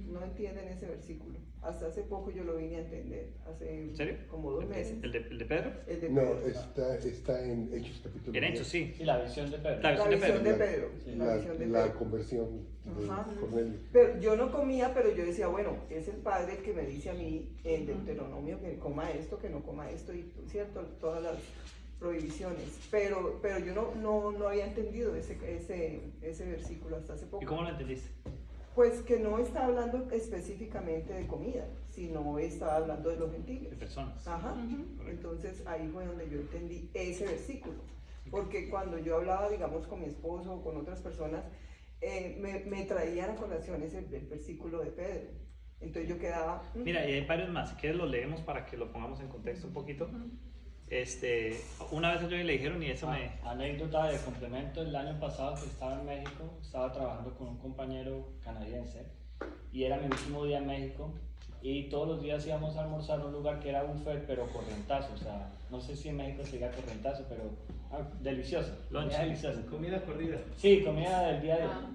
no entienden ese versículo. Hasta hace poco yo lo vine a entender, hace ¿En serio? como 2 meses. ¿El de Pedro? El de No, Pedro. está en Hechos capítulo En 10. Hechos, sí. Sí, la visión de Pedro. La La visión de visión de Pedro. Pedro. Sí. La visión de La Pedro. conversión de Ajá. Cornelio. Pero yo no comía, pero yo decía, bueno, es el Padre el que me dice a mí en Deuteronomio que coma esto, que no coma esto, y cierto, todas las prohibiciones. Pero yo no había entendido ese versículo hasta hace poco. ¿Y cómo lo entendiste? Pues que no está hablando específicamente de comida, sino está hablando de los De gentiles. personas. Ajá. Ujú. Entonces ahí fue donde yo entendí ese versículo. Porque cuando yo hablaba, digamos, con mi esposo o con otras personas, me traían a colación el versículo de Pedro. Entonces yo quedaba... Mira, y hay varios más. Si quieres los leemos para que lo pongamos en contexto un poquito. Una vez yo le dijeron y eso me... Anécdota de complemento, el año pasado que estaba en México, estaba trabajando con un compañero canadiense y era mi último día en México y todos los días íbamos a almorzar a un lugar que era buffet pero corrientazo, o sea, no sé si en México se diga corrientazo, pero delicioso, Lunch. comida deliciosa. Comida corrida. Sí, comida del día a día. Ah.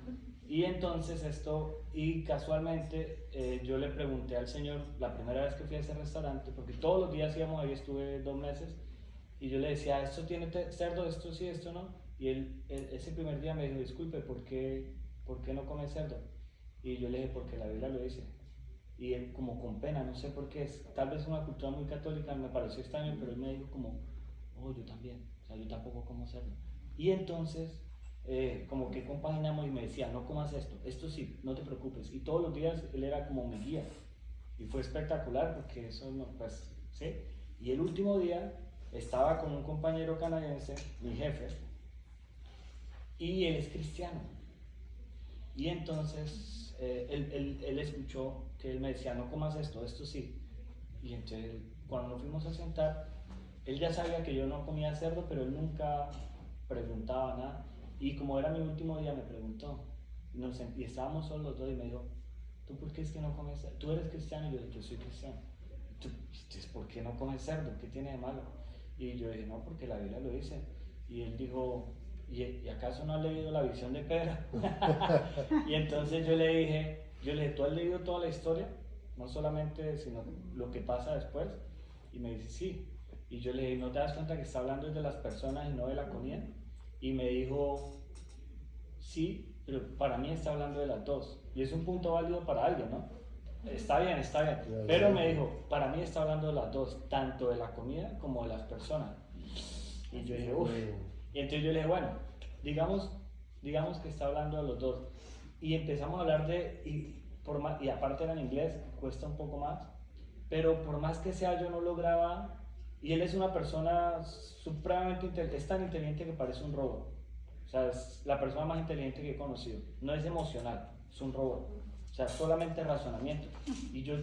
Y entonces y casualmente yo le pregunté al señor, la primera vez que fui a ese restaurante, porque todos los días íbamos ahí, estuve 2 meses, y yo le decía, ¿esto tiene cerdo, esto sí, esto no? Y él ese primer día me dijo, disculpe, ¿por qué no come cerdo? Y yo le dije, porque la Biblia lo dice. Y él como con pena, no sé por qué, tal vez una cultura muy católica, me pareció extraño, pero él me dijo como, oh, yo también, o sea, yo tampoco como cerdo. Y entonces, como que compaginamos y me decía, no comas esto sí, no te preocupes. Y todos los días él era como mi guía. Y fue espectacular porque eso no, pues, sí. Y el último día estaba con un compañero canadiense, mi jefe, y él es cristiano. Y entonces él escuchó que él me decía, no comas esto sí. Y entonces cuando nos fuimos a sentar, él ya sabía que yo no comía cerdo, pero él nunca preguntaba nada. Y como era mi último día, me preguntó. Y estábamos solos los dos y me dijo, ¿tú por qué es que no comes cerdo? ¿Tú eres cristiano? Y yo dije, yo soy cristiano. Entonces, ¿por qué no comes cerdo? ¿Qué tiene de malo? Y yo dije, no, porque la Biblia lo dice. Y él dijo, ¿y acaso no has leído la visión de Pedro? Y entonces yo le dije, ¿tú has leído toda la historia? No solamente, sino lo que pasa después. Y me dice, sí. Y yo le dije, ¿no te das cuenta que está hablando de las personas y no de la comida? Y me dijo, sí, pero para mí está hablando de las dos. Y es un punto válido para alguien, ¿no? Está bien. Pero me dijo, para mí está hablando de las dos, tanto de la comida como de las personas. Y yo dije, uff. Y entonces yo le dije, bueno, digamos que está hablando de los dos. Y empezamos a hablar y aparte era en inglés, cuesta un poco más. Pero por más que sea, yo no lograba. Y él es una persona supremamente inteligente, es tan inteligente que parece un robot. O sea, es la persona más inteligente que he conocido. No es emocional, es un robot. O sea, solamente razonamiento. Y yo,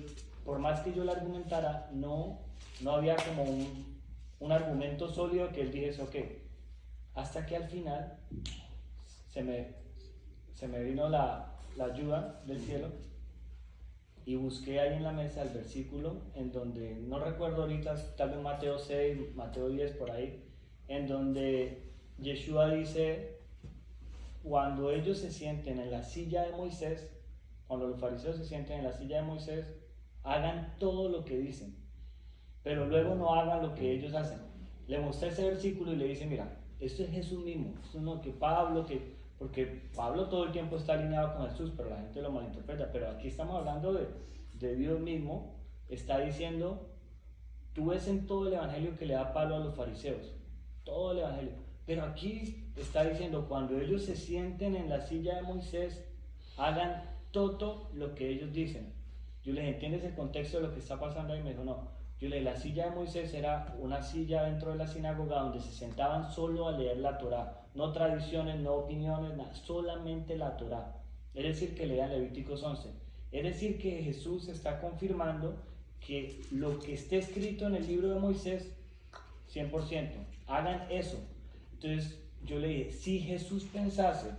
por más que yo le argumentara, no había como un argumento sólido que él dijese, ok. Hasta que al final se me vino la ayuda del cielo y busqué ahí en la mesa el versículo en donde, no recuerdo ahorita, tal vez Mateo 6, Mateo 10 por ahí, en donde Yeshua dice, cuando ellos se sienten en la silla de Moisés, cuando los fariseos se sienten en la silla de Moisés, hagan todo lo que dicen, pero luego no hagan lo que ellos hacen. Le mostré ese versículo y le dice, mira, esto es Jesús mismo, esto no que Pablo, porque Pablo todo el tiempo está alineado con Jesús, pero la gente lo malinterpreta. Pero aquí estamos hablando de Dios mismo. Está diciendo, tú ves en todo el evangelio que le da Pablo a los fariseos, todo el evangelio, pero aquí está diciendo, cuando ellos se sienten en la silla de Moisés, hagan todo lo que ellos dicen. Yo les dije, ¿entiendes el contexto de lo que está pasando ahí? Me dijo, no. Yo le dije, la silla de Moisés era una silla dentro de la sinagoga donde se sentaban solo a leer la Torá, no tradiciones, no opiniones, nada, solamente la Torá. Es decir, que lean Levíticos 11. Es decir, que Jesús está confirmando que lo que esté escrito en el libro de Moisés, 100%, hagan eso. Entonces yo le dije, si Jesús pensase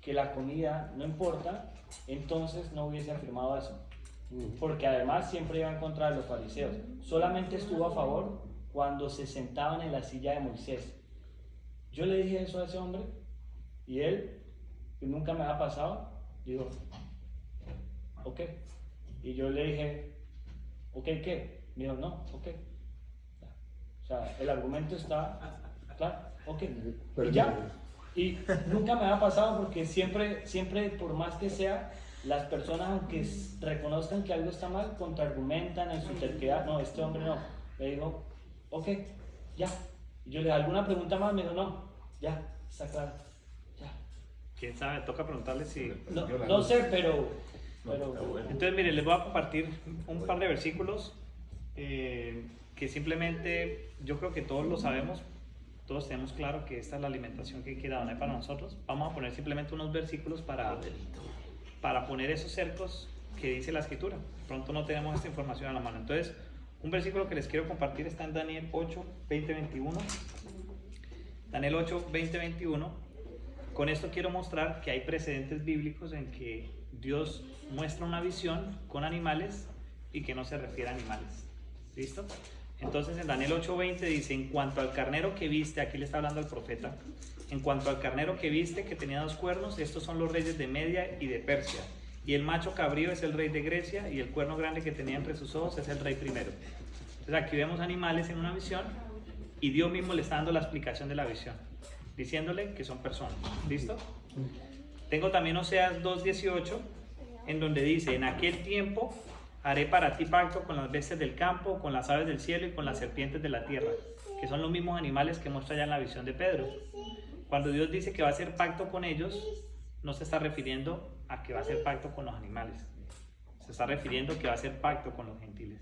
que la comida no importa, entonces no hubiese afirmado eso. Porque además siempre iba en contra de los fariseos. Solamente estuvo a favor cuando se sentaban en la silla de Moisés. Yo le dije eso a ese hombre y él, que nunca me ha pasado, dijo, ok. Y yo le dije, ok, ¿qué? Me dijo, no, ok. O sea, el argumento está claro, ok. Y ya. Y nunca me ha pasado porque siempre, por más que sea, las personas, aunque reconozcan que algo está mal, contraargumentan en su terquedad. No, este hombre no. Me dijo, ok, ya. Y yo le dije, ¿alguna pregunta más? Me dijo, no, ya, está claro, ya. ¿Quién sabe? Toca preguntarle si... No sé, pero... Entonces, mire, les voy a compartir un par de versículos que simplemente, yo creo que todos lo sabemos, todos tenemos claro que esta es la alimentación que quiere Adonai para nosotros. Vamos a poner simplemente unos versículos para poner esos cercos que dice la Escritura. Pronto no tenemos esta información a la mano. Entonces, un versículo que les quiero compartir está en Daniel 8, 20, 21. Daniel 8, 20, 21. Con esto quiero mostrar que hay precedentes bíblicos en que Dios muestra una visión con animales y que no se refiere a animales. ¿Listo? Entonces en Daniel 8:20 dice, en cuanto al carnero que viste, aquí le está hablando al profeta, en cuanto al carnero que viste que tenía 2 cuernos, estos son los reyes de Media y de Persia, y el macho cabrío es el rey de Grecia, y el cuerno grande que tenía entre sus ojos es el rey primero. Entonces aquí vemos animales en una visión y Dios mismo le está dando la explicación de la visión, diciéndole que son personas. ¿Listo? Tengo también Oseas 2:18, en donde dice, en aquel tiempo haré para ti pacto con las bestias del campo, con las aves del cielo y con las serpientes de la tierra, que son los mismos animales que muestra ya en la visión de Pedro. Cuando Dios dice que va a hacer pacto con ellos, no se está refiriendo a que va a hacer pacto con los animales, se está refiriendo a que va a hacer pacto con los gentiles.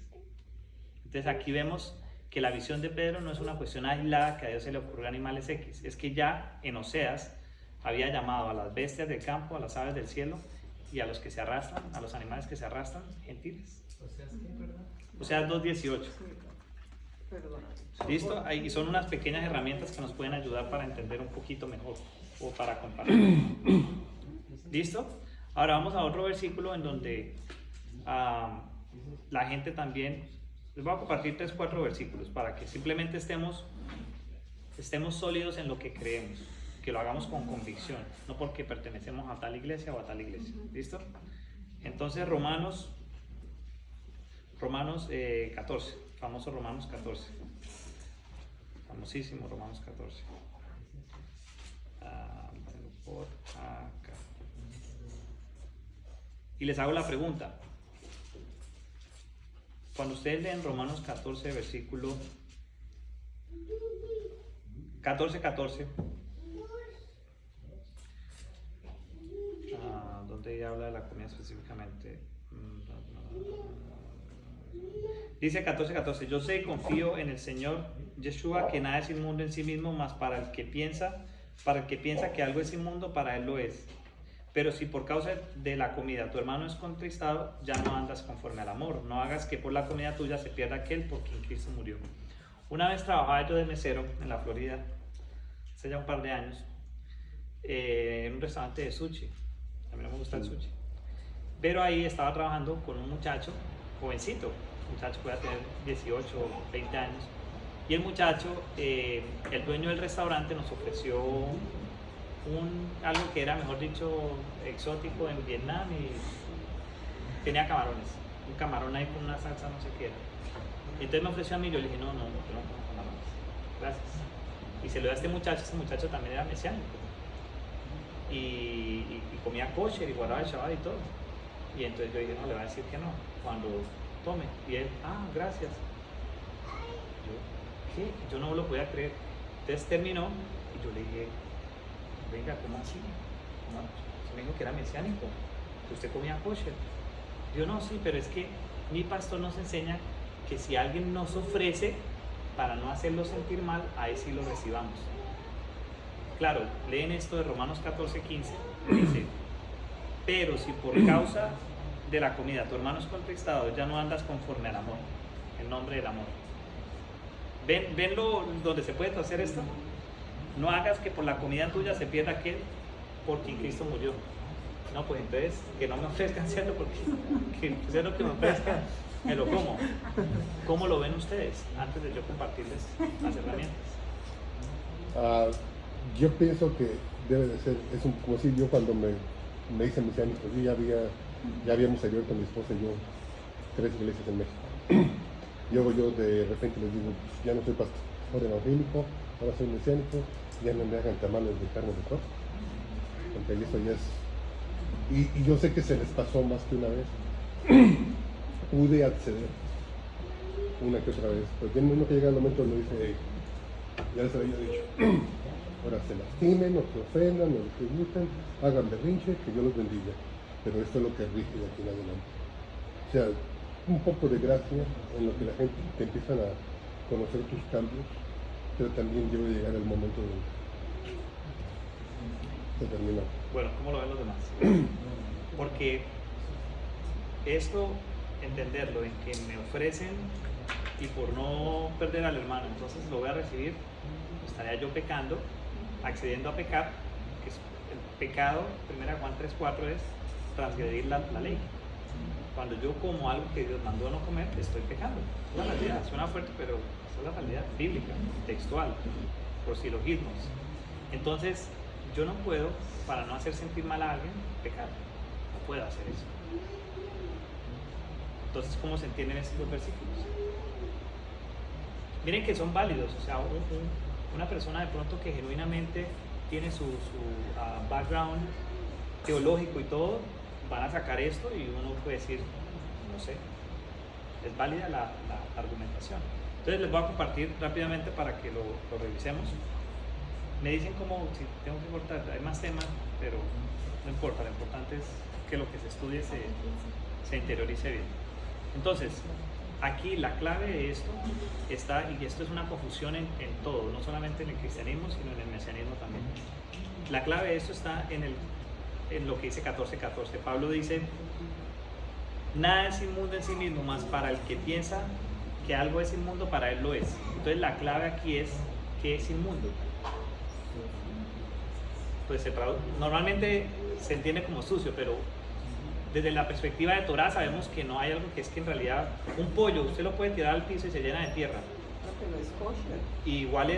Entonces aquí vemos que la visión de Pedro no es una cuestión aislada que a Dios se le ocurrió a animales X, es que ya en Oseas había llamado a las bestias del campo, a las aves del cielo y a los que se arrastran, a los animales que se arrastran, gentiles. Oseas 2:18. ¿Listo? Y son unas pequeñas herramientas que nos pueden ayudar para entender un poquito mejor o para comparar. ¿Listo? Ahora vamos a otro versículo en donde la gente también, les voy a compartir 3-4 versículos para que simplemente estemos sólidos en lo que creemos, que lo hagamos con convicción, no porque pertenecemos a tal iglesia o a tal iglesia. ¿Listo? Entonces Romanos 14, famoso Romanos 14, famosísimo Romanos 14. Por acá. Y les hago la pregunta, cuando ustedes leen Romanos 14, versículo 14, donde ella habla de la comida específicamente, dice 14, yo sé y confío en el Señor Yeshua que nada es inmundo en sí mismo, mas para el que piensa que algo es inmundo, para él lo es. Pero si por causa de la comida tu hermano es contristado, ya no andas conforme al amor. No hagas que por la comida tuya se pierda aquel por quien Cristo murió. Una vez trabajaba yo de mesero en la Florida, hace ya un par de años, en un restaurante de sushi. A mí no me gusta el sushi. Pero ahí estaba trabajando con un muchacho jovencito, el muchacho podía tener 18 o 20 años, y el muchacho, el dueño del restaurante nos ofreció algo que era, mejor dicho, exótico en Vietnam, y tenía camarones, un camarón ahí con una salsa, no sé qué era. Entonces me ofreció a mí, yo le dije, no, yo no como camarones, gracias. Y se lo dio a este muchacho también era mesiánico, y comía kosher y guardaba el Shabbat y todo. Y entonces yo dije, no, le va a decir que no, cuando tome. Y él, gracias. Yo, ¿qué? Yo no lo podía creer. Entonces terminó y yo le dije, venga, ¿cómo así? Usted me dijo que era mesiánico, que usted comía kosher. Yo, no, sí, pero es que mi pastor nos enseña que si alguien nos ofrece, para no hacerlo sentir mal, ahí sí lo recibamos. Claro, leen esto de Romanos 14:15, dice, pero si por causa de la comida tu hermano es contextado, ya no andas conforme al amor, en nombre del amor. ¿Ven donde se puede hacer esto? No hagas que por la comida tuya se pierda aquel por quien Cristo murió. No, pues entonces que no me ofrezcan cerdo, porque que cerdo que me ofrezcan me lo como. ¿Cómo lo ven ustedes? Antes de yo compartirles las herramientas. Yo pienso que debe de ser, como si yo cuando me hice mesiánico, yo ya habíamos abierto mi esposa y yo 3 iglesias en México. Luego yo de repente les digo, ya no soy pastor evangélico, ahora soy mesiánico, ya no me hagan tamales de carne de puerco, porque eso ya es... Y yo sé que se les pasó más que una vez. Pude acceder una que otra vez, porque en uno que llega el momento lo dice, ya les había dicho, ahora se lastimen, o se ofendan, o se gusten, hagan berrinche, que Dios los bendiga, pero esto es lo que rige de aquí en adelante. O sea, un poco de gracia en lo que la gente te empiezan a conocer tus cambios, pero también debe llegar el momento de terminar. Bueno, ¿cómo lo ven los demás? Porque esto, entenderlo, en que me ofrecen y por no perder al hermano, entonces lo voy a recibir, estaría yo pecando, accediendo a pecar, que es el pecado, 1 Juan 3:4 es transgredir la ley. Cuando yo como algo que Dios mandó no comer, estoy pecando. Es la realidad, suena fuerte, pero es la realidad bíblica, textual, por silogismos. Entonces, yo no puedo, para no hacer sentir mal a alguien, pecar. No puedo hacer eso. Entonces, ¿cómo se entienden estos dos versículos? Miren que son válidos, o sea, una persona de pronto que genuinamente tiene su background teológico y todo, van a sacar esto y uno puede decir, no sé, es válida la argumentación. Entonces les voy a compartir rápidamente para que lo revisemos. Me dicen como si tengo que cortar, hay más temas, pero no importa, lo importante es que lo que se estudie se interiorice bien. Entonces, aquí la clave de esto está, y esto es una confusión en todo, no solamente en el cristianismo, sino en el mesianismo también. La clave de esto está en lo que dice 14:14. Pablo dice, nada es inmundo en sí mismo, más para el que piensa que algo es inmundo, para él lo es. Entonces la clave aquí es, ¿qué es inmundo? Pues normalmente se entiende como sucio, pero desde la perspectiva de Torah sabemos que no hay algo que es que en realidad un pollo usted lo puede tirar al piso y se llena de tierra. Que no es kosher. Y igual,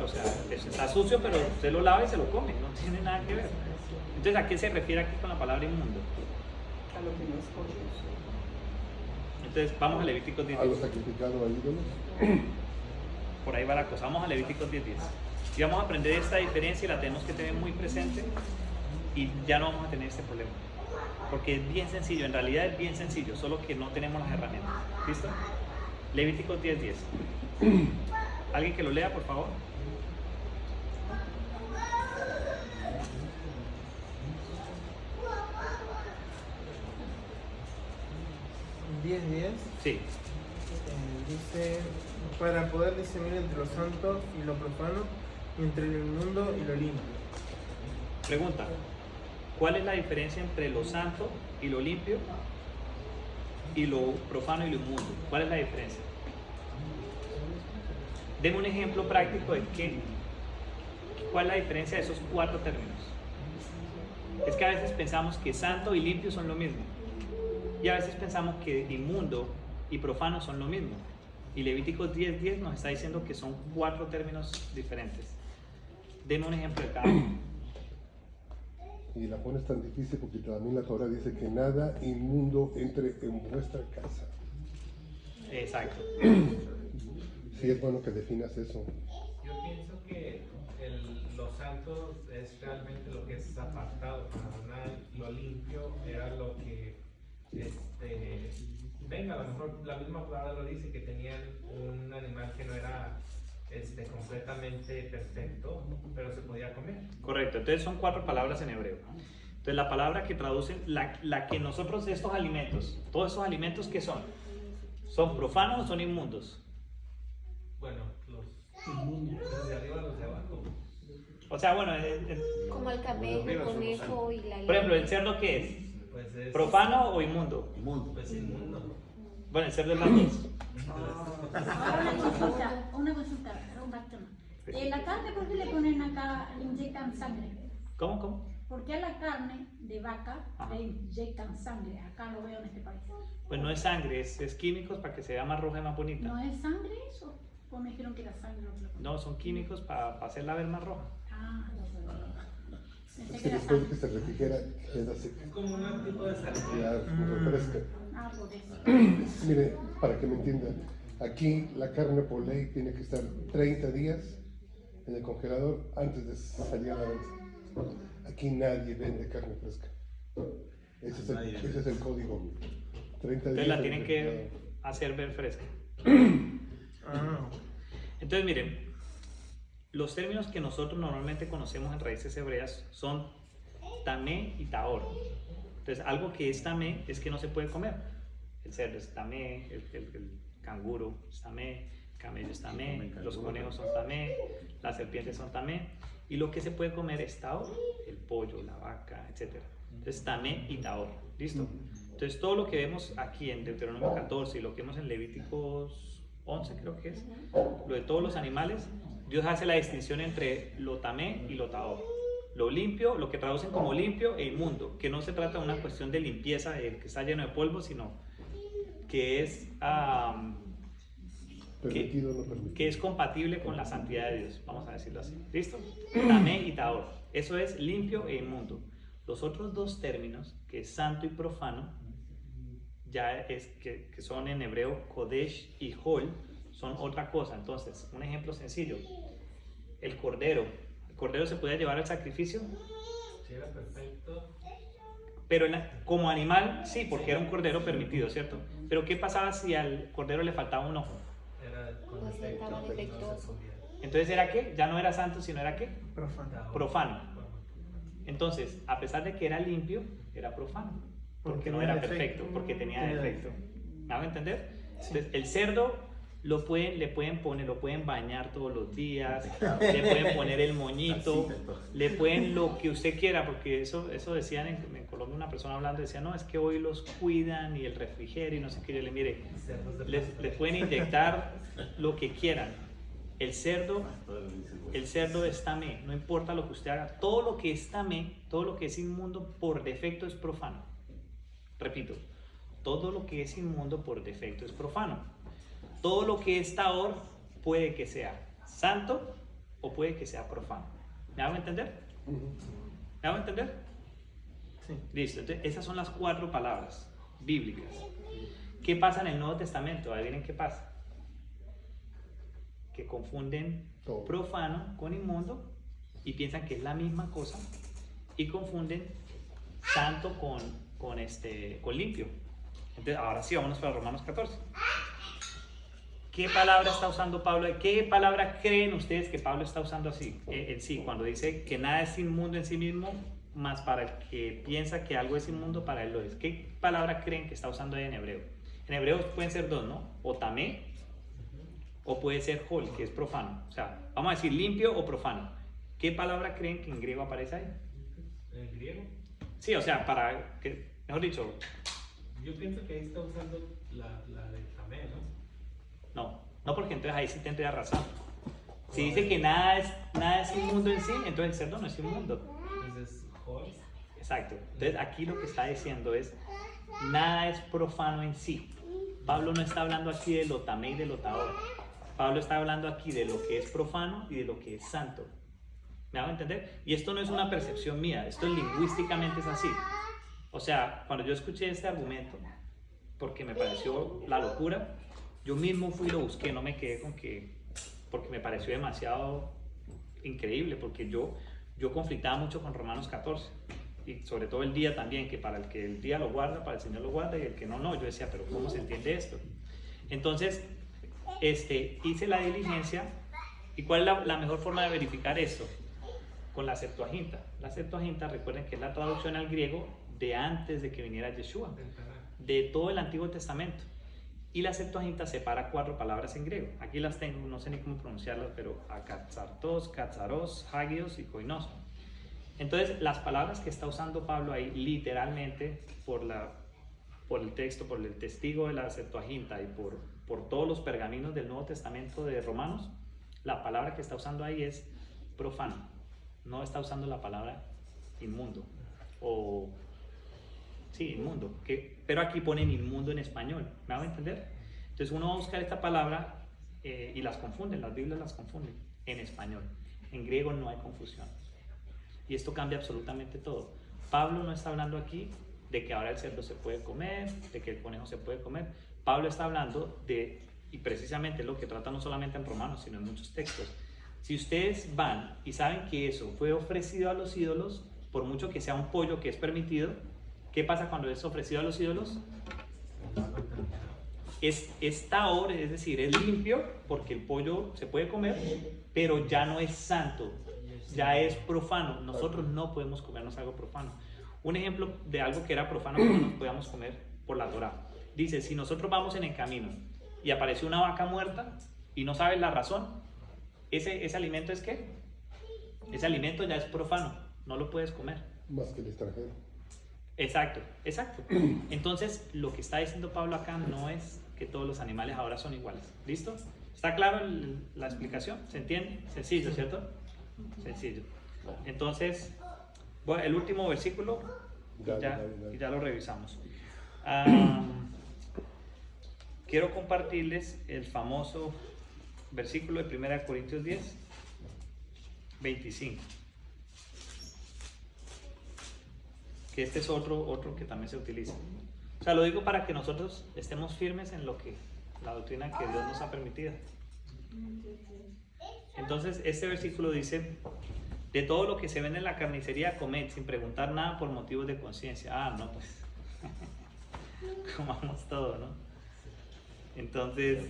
o sea, está sucio, pero usted lo lava y se lo come, no tiene nada que ver. Entonces, ¿a qué se refiere aquí con la palabra inmundo? A lo que no es kosher. Entonces, vamos a Levíticos 10:10. ¿A lo sacrificado a ídolos? Por ahí va la cosa, vamos a Levíticos 10:10. Y vamos a aprender esta diferencia y la tenemos que tener muy presente y ya no vamos a tener este problema. Porque es bien sencillo, en realidad es bien sencillo, solo que no tenemos las herramientas. ¿Listo? Levíticos 10:10. ¿Alguien que lo lea, por favor? ¿10:10? Sí. Dice, para poder discernir entre lo santo y lo profano, y entre lo inmundo y lo limpio. Pregunta, ¿cuál es la diferencia entre lo santo y lo limpio y lo profano y lo inmundo? ¿Cuál es la diferencia? Deme un ejemplo práctico de cuál es la diferencia de esos 4 términos. Es que a veces pensamos que santo y limpio son lo mismo. Y a veces pensamos que inmundo y profano son lo mismo. Y Levíticos 10:10 nos está diciendo que son 4 términos diferentes. Denme un ejemplo de cada uno. Y la pones tan difícil porque también la Torah dice que nada inmundo entre en vuestra casa. Exacto. Sí, es bueno que definas eso. Yo pienso que los santos es realmente lo que es apartado para Adonai, lo limpio era lo que, venga, a lo mejor la misma palabra lo dice, que tenían un animal que no era completamente perfecto, pero se podía comer. Correcto, entonces son 4 palabras en hebreo. Entonces la palabra que traducen, la que nosotros de estos alimentos, todos esos alimentos, ¿qué son? ¿Son profanos o son inmundos? Bueno, los de arriba, los de abajo. O sea, bueno, Como el camello, el conejo y la por ejemplo, ¿el cerdo qué es? Pues es ¿Profano o inmundo? Inmundo. pues inmundo. Bueno, el cerdo es las dos. Ahora una consulta, la carne, ¿por qué le ponen acá, le inyectan sangre? ¿Cómo? ¿Por qué a la carne de vaca Ajá. le inyectan sangre? Acá lo veo en este país. Pues no es sangre, es químicos para que se vea más roja y más bonita. ¿No es sangre eso? ¿O me dijeron que era sangre lo que le ponen? No, son químicos para hacerla ver más roja. Ah, pensé Es que que era después de sangre. que se refrigera, queda así. Es como un tipo de salud. Ya refresca. Ah, por eso. Mire, para que me entiendan, aquí la carne por ley tiene que estar 30 días en el congelador antes de salir a la venta. Aquí nadie vende carne fresca. Ese es el código. 30 Entonces días. la en tienen el que congelador. hacer ver fresca. Ah, Entonces miren, los términos que nosotros normalmente conocemos en raíces hebreas son tamé y taor. Entonces algo que es tamé es que no se puede comer. El cerdo es tamé, el canguro es tamé, el camello es tamé, los conejos son tamé, las serpientes son tamé. Y lo que se puede comer es taor, el pollo, la vaca, etc. Entonces tamé y taor. ¿Listo? Entonces todo lo que vemos aquí en Deuteronomio 14 y lo que vemos en Levíticos 11 creo que es, lo de todos los animales, Dios hace la distinción entre lo tamé y lo taor. Lo limpio, lo que traducen como limpio e inmundo, que no se trata de una cuestión de limpieza, de que está lleno de polvo, sino que es, Permitido o no permitido. que es compatible con la santidad de Dios, vamos a decirlo así. ¿Listo? Tamé y taor. Eso es limpio e inmundo. Los otros 2 términos, que es santo y profano, ya es que son en hebreo kodesh y hol, son otra cosa. Entonces, un ejemplo sencillo, el cordero se puede llevar al sacrificio, Si era perfecto, pero como animal sí, porque era un cordero permitido, ¿cierto? Pero ¿qué pasaba si al cordero le faltaba un ojo? era con Pues defecto, estaba no se defectuoso. podía. Entonces ¿era qué? Ya no era santo, sino era qué? profano. Profano. Entonces, a pesar de que era limpio, era profano, porque Porque no tenía era defecto. perfecto, porque tenía Tenía defecto. defecto. ¿Me hago entender? Entonces, el cerdo lo pueden bañar todos los días, le pueden poner el moñito, le pueden lo que usted quiera, porque eso decían en Colombia, una persona hablando decía, no, es que hoy los cuidan y el refrigerio y no sé qué. Yo le mire, les pueden inyectar lo que quieran. El cerdo es tamé, no importa lo que usted haga, todo lo que es tamé, todo lo que es inmundo por defecto es profano. Repito, todo lo que es inmundo por defecto es profano. Todo lo que es taor puede que sea santo o puede que sea profano. ¿Me hago entender? ¿Me hago entender? Sí. Listo, entonces esas son las 4 palabras bíblicas. ¿Qué pasa en el Nuevo Testamento? Adivinen qué pasa. Que confunden Todo. profano con inmundo y piensan que es la misma cosa y confunden santo con limpio. Entonces, ahora sí, vámonos para Romanos 14. ¿Qué palabra está usando Pablo? ¿Qué palabra creen ustedes que Pablo está usando así en sí? Cuando dice que nada es inmundo en sí mismo, más para el que piensa que algo es inmundo, para él lo es. ¿Qué palabra creen que está usando ahí en hebreo? En hebreo pueden ser 2, ¿no? O tamé, o puede ser hol, que es profano. O sea, vamos a decir limpio o profano. ¿Qué palabra creen que en griego aparece ahí? ¿En griego? Sí, o sea, para que, mejor dicho, Yo pienso que ahí está usando la de tamé, ¿no? no, porque entonces ahí sí tendría razón. Si dice que nada es inmundo en sí, entonces el cerdo no es inmundo. Entonces, hol. Exacto. Entonces aquí lo que está diciendo es nada es profano en sí. Pablo no está hablando aquí de lo tamé y de lo taor. Pablo está hablando aquí de lo que es profano y de lo que es santo. ¿Me hago entender? Y esto no es una percepción mía, esto lingüísticamente es así. O sea, cuando yo escuché este argumento, porque me pareció la locura, yo mismo fui y lo busqué, no me quedé con que, porque me pareció demasiado increíble, porque yo conflictaba mucho con Romanos 14, y sobre todo el día también, que para el que el día lo guarda, para el Señor lo guarda, y el que no, no. Yo decía, pero ¿cómo se entiende esto? Entonces, hice la diligencia. ¿Y cuál es la mejor forma de verificar esto? Con la Septuaginta. La Septuaginta, recuerden que es la traducción al griego de antes de que viniera Yeshua, de todo el Antiguo Testamento. Y la Septuaginta separa 4 palabras en griego. Aquí las tengo, no sé ni cómo pronunciarlas, pero akatsartos, katsaros, hagios y koinos. Entonces, las palabras que está usando Pablo ahí, literalmente, por el texto, por el testigo de la Septuaginta y por todos los pergaminos del Nuevo Testamento de Romanos, la palabra que está usando ahí es profano. No está usando la palabra inmundo. Sí, inmundo. Pero aquí ponen inmundo en español. ¿Me hago entender? Entonces uno va a buscar esta palabra y las confunden. Las Biblias las confunden en español. En griego no hay confusión. Y esto cambia absolutamente todo. Pablo no está hablando aquí de que ahora el cerdo se puede comer, de que el conejo se puede comer. Pablo está hablando de, y precisamente lo que trata no solamente en Romanos, sino en muchos textos. Si ustedes van y saben que eso fue ofrecido a los ídolos, por mucho que sea un pollo que es permitido, ¿qué pasa cuando es ofrecido a los ídolos? Es taor, es decir, es limpio, porque el pollo se puede comer, pero ya no es santo, ya es profano. Nosotros no podemos comernos algo profano. Un ejemplo de algo que era profano que no nos podíamos comer por la Torá. Dice, si nosotros vamos en el camino y aparece una vaca muerta y no sabes la razón, ¿ese alimento es qué? Ese alimento ya es profano, no lo puedes comer. Más que el extranjero. Exacto. Entonces, lo que está diciendo Pablo acá no es que todos los animales ahora son iguales. ¿Listo? ¿Está claro la explicación? ¿Se entiende? Sencillo, ¿cierto? Sencillo. Entonces, bueno, el último versículo y ya lo revisamos. Quiero compartirles el famoso versículo de 1 Corintios 10, 25. Que este es otro que también se utiliza. O sea, lo digo para que nosotros estemos firmes en lo que la doctrina que Dios nos ha permitido. Entonces, este versículo dice: de todo lo que se vende en la carnicería, comed sin preguntar nada por motivos de conciencia. No, pues comamos todo, ¿no? Entonces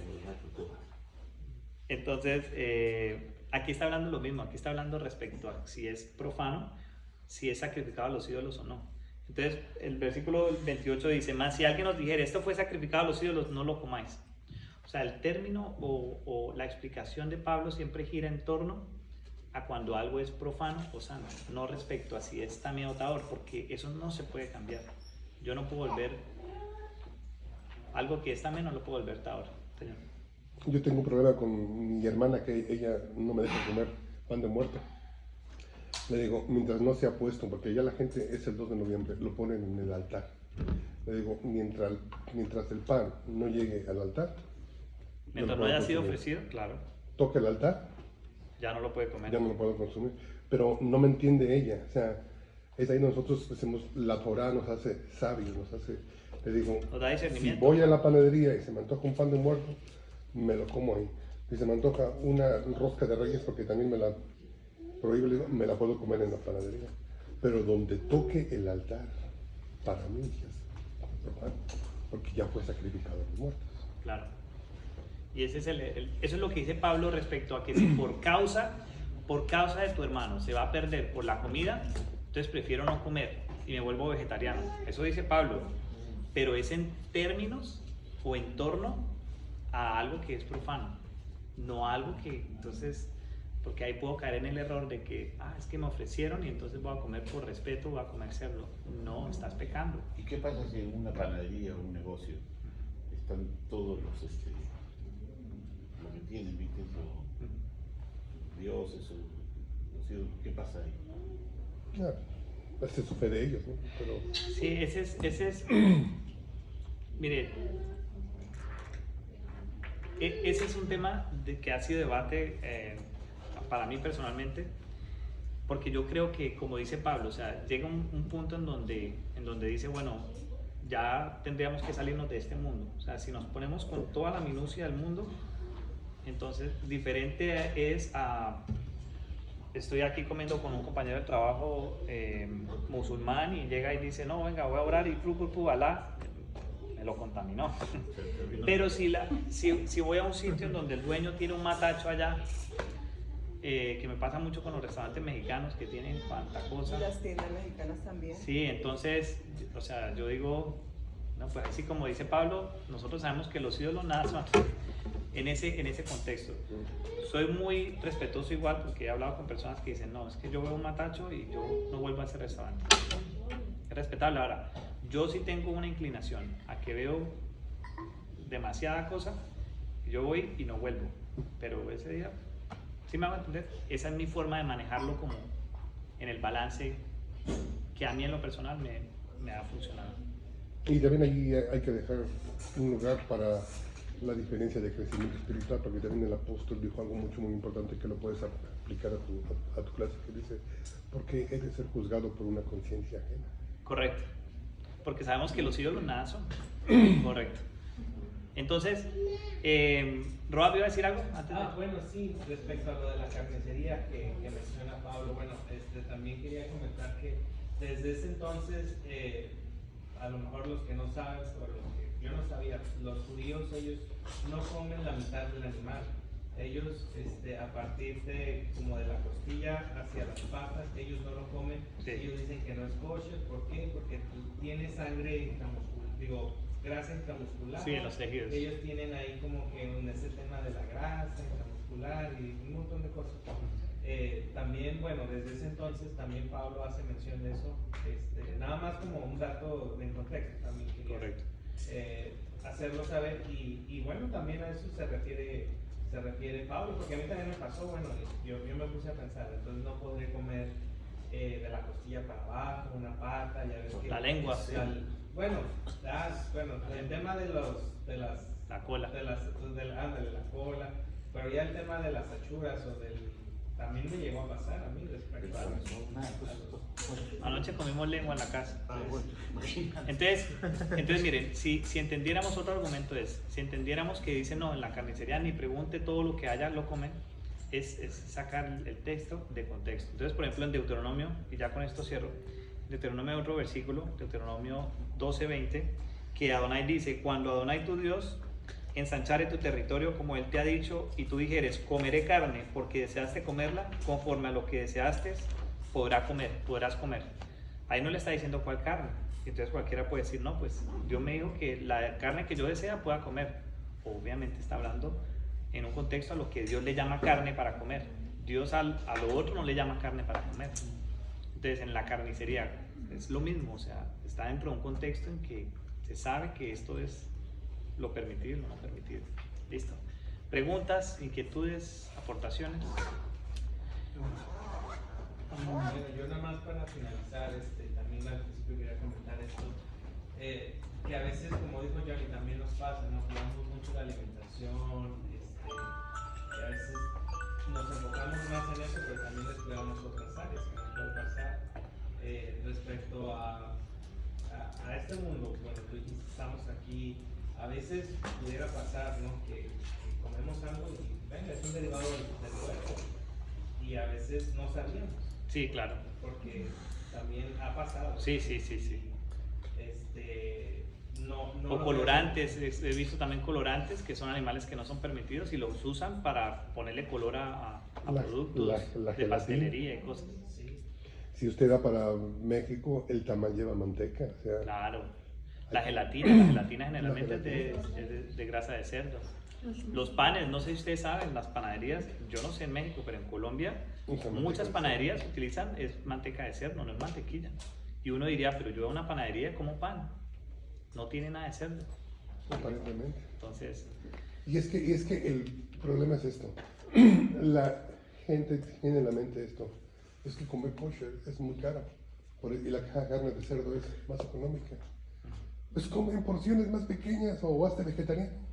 aquí está hablando lo mismo. Aquí está hablando respecto a si es profano, si es sacrificado a los ídolos o no. Entonces, el versículo 28 dice: más si alguien nos dijera, esto fue sacrificado a los ídolos, no lo comáis. O sea, el término o la explicación de Pablo siempre gira en torno a cuando algo es profano o santo, no respecto a si es tamé o taor, porque eso no se puede cambiar. Yo no puedo volver algo que es tamé, no lo puedo volver taor. Señor. Yo tengo un problema con mi hermana, que ella no me deja comer pan de muerto. Le digo, mientras no sea puesto, porque ya la gente es el 2 de noviembre, lo ponen en el altar. Le digo, mientras el pan no llegue al altar, mientras no haya sido ofrecido, claro. Toca el altar, ya no lo puede comer. Ya no lo puedo consumir. Pero no me entiende ella. O sea, es ahí nosotros decimos, la Torah nos hace sabios, nos hace. Le digo, nos da discernimiento. Si voy a la panadería y se me antoja un pan de muerto, me lo como ahí. Si se me antoja una rosca de reyes, porque también me la prohíbe, me la puedo comer en la panadería. Pero donde toque el altar, para mí es porque ya fue sacrificado a los muertos. Claro. Y ese es eso es lo que dice Pablo respecto a que si por causa de tu hermano se va a perder por la comida, entonces prefiero no comer y me vuelvo vegetariano. Eso dice Pablo, pero es en términos o en torno a algo que es profano, no algo que entonces, porque ahí puedo caer en el error de que, es que me ofrecieron y entonces voy a comer por respeto, voy a comer cerdo. No, estás pecando. ¿Y qué pasa si en una panadería o un negocio están todos los lo que tienen, ¿viste? Los dioses, ¿qué pasa ahí? Claro, ese es su fe de ellos, ¿no? Pero... Sí, ese es Mire, ese es un tema que ha sido debate para mí personalmente, porque yo creo que, como dice Pablo, o sea, llega un punto en donde dice, bueno, ya tendríamos que salirnos de este mundo. O sea, si nos ponemos con toda la minucia del mundo, entonces diferente es a... Estoy aquí comiendo con un compañero de trabajo musulmán y llega y dice, no, venga, voy a orar y Alá me lo contaminó. Pero si voy a un sitio en donde el dueño tiene un matacho allá, que me pasa mucho con los restaurantes mexicanos que tienen cuanta cosa. Y las tiendas mexicanas también. Sí, entonces, o sea, yo digo, no, pues así como dice Pablo, nosotros sabemos que los ídolos nada son en ese contexto. Soy muy respetuoso igual porque he hablado con personas que dicen, no, es que yo veo un matacho y yo no vuelvo a ese restaurante. Es respetable. Ahora, yo sí tengo una inclinación a que veo demasiada cosa, yo voy y no vuelvo, pero ese día, ¿sí me van a entender? Esa es mi forma de manejarlo como en el balance que a mí en lo personal me ha funcionado. Y también allí hay que dejar un lugar para la diferencia de crecimiento espiritual, porque también el apóstol dijo algo muy importante que lo puedes aplicar a tu clase, que dice, porque he de ser juzgado por una conciencia ajena. Correcto, porque sabemos que los ídolos nada son. Correcto. Entonces, Roa, ¿iba a decir algo antes de... Bueno, sí, respecto a lo de la carnicería que menciona Pablo, bueno, también quería comentar que desde ese entonces, a lo mejor los que no saben, o los que yo no sabía, los judíos, ellos no comen la mitad del animal. Ellos, a partir de como de la costilla hacia las patas, ellos no lo comen. Sí. Ellos dicen que no es kosher. ¿Por qué? Porque tiene sangre intramuscular, grasa intramuscular. Sí, en los tejidos. Ellos tienen ahí como que ese tema de la grasa intramuscular y un montón de cosas. También, bueno, desde ese entonces también Pablo hace mención de eso. Nada más como un dato en contexto también quería, Correcto. hacerlo saber y bueno, también a eso se refiere Pablo, porque a mí también me pasó, bueno, yo me puse a pensar, entonces no podré comer de la costilla para abajo, una pata, ya ves que... La lengua. Bueno, el tema de las... La cola. Ándale, la cola, pero ya el tema de las achuras o del... También me llegó a pasar a mí respecto a los... Anoche comimos lengua en la casa. Entonces miren, si entendiéramos otro argumento si entendiéramos que dice no, en la carnicería ni pregunte todo lo que haya, lo comen, es sacar el texto de contexto. Entonces, por ejemplo, en Deuteronomio, y ya con esto cierro, Deuteronomio hay otro versículo, Deuteronomio 12:20, que Adonai dice, cuando Adonai tu Dios ensanchare tu territorio como Él te ha dicho, y tú dijeres, comeré carne porque deseaste comerla, conforme a lo que deseaste, podrás comer. Ahí no le está diciendo cuál carne. Entonces cualquiera puede decir, no, pues Dios me dijo que la carne que yo desea pueda comer. Obviamente está hablando en un contexto a lo que Dios le llama carne para comer. Dios a lo otro no le llama carne para comer. Entonces en la carnicería es lo mismo, o sea, está dentro de un contexto en que se sabe que esto es lo permitido y lo no permitido. Listo. Preguntas, inquietudes, aportaciones. Bueno, yo nada más para finalizar, también al principio quería comentar esto, que a veces, como dijo Johnny, también nos pasa, ¿no? Cuidamos mucho la alimentación, y a veces nos enfocamos más en eso, pero también descuidamos otras áreas que nos puede pasar respecto a este mundo. Bueno, tú dijiste, estamos aquí, a veces pudiera pasar, ¿no? Que comemos algo y venga, es un derivado del cuerpo, y a veces no sabíamos. Sí, claro. Porque también ha pasado. Sí. O colorantes, he visto también colorantes que son animales que no son permitidos y los usan para ponerle color a productos la de gelatina. pastelería y cosas. Sí. Si usted va para México, el tamal lleva manteca, o sea, Claro. La gelatina generalmente es de grasa de cerdo. Los panes, no sé si ustedes saben, las panaderías, yo no sé en México, pero en Colombia muchas panaderías utilizan es manteca de cerdo, no es mantequilla. Y uno diría, pero yo voy a una panadería como pan, no tiene nada de cerdo. aparentemente. Entonces, Y es que el problema es esto. La gente tiene en la mente esto. Es que comer kosher es muy caro. Y la carne de cerdo es más económica. pues comen porciones más pequeñas o hazte vegetariano.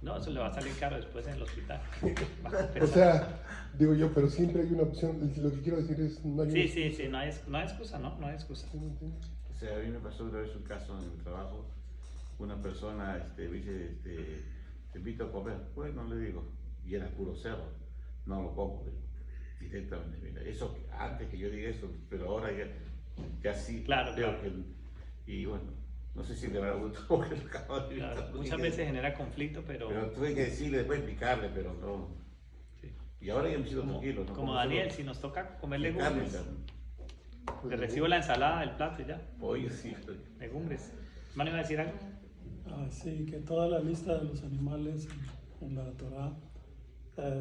No, eso le va a salir caro después en el hospital. O sea, digo yo, pero siempre hay una opción. Lo que quiero decir es, no hay Sí, no hay excusa, ¿no? No hay excusa. O sea, a mí me pasó una vez un caso en el trabajo, una persona me dice, te invito a comer. Bueno, le digo, y era puro cerdo, no lo como, digo, directamente. Mira, eso antes que yo diga eso, pero ahora ya sí. Claro, veo claro. y bueno, no sé si le va a gustar porque lo acabo de Claro, evitar, muchas veces genera conflicto, pero tuve que decirle, después explicarle, pero no. sí. Y ahora ya me siento tranquilo. ¿no? Como Daniel, si nos toca comer carne, legumbres, le recibo la ensalada del plato y ya. Oye, sí. Legumbres. ¿Hermano iba a decir algo? Sí, que toda la lista de los animales en la Torá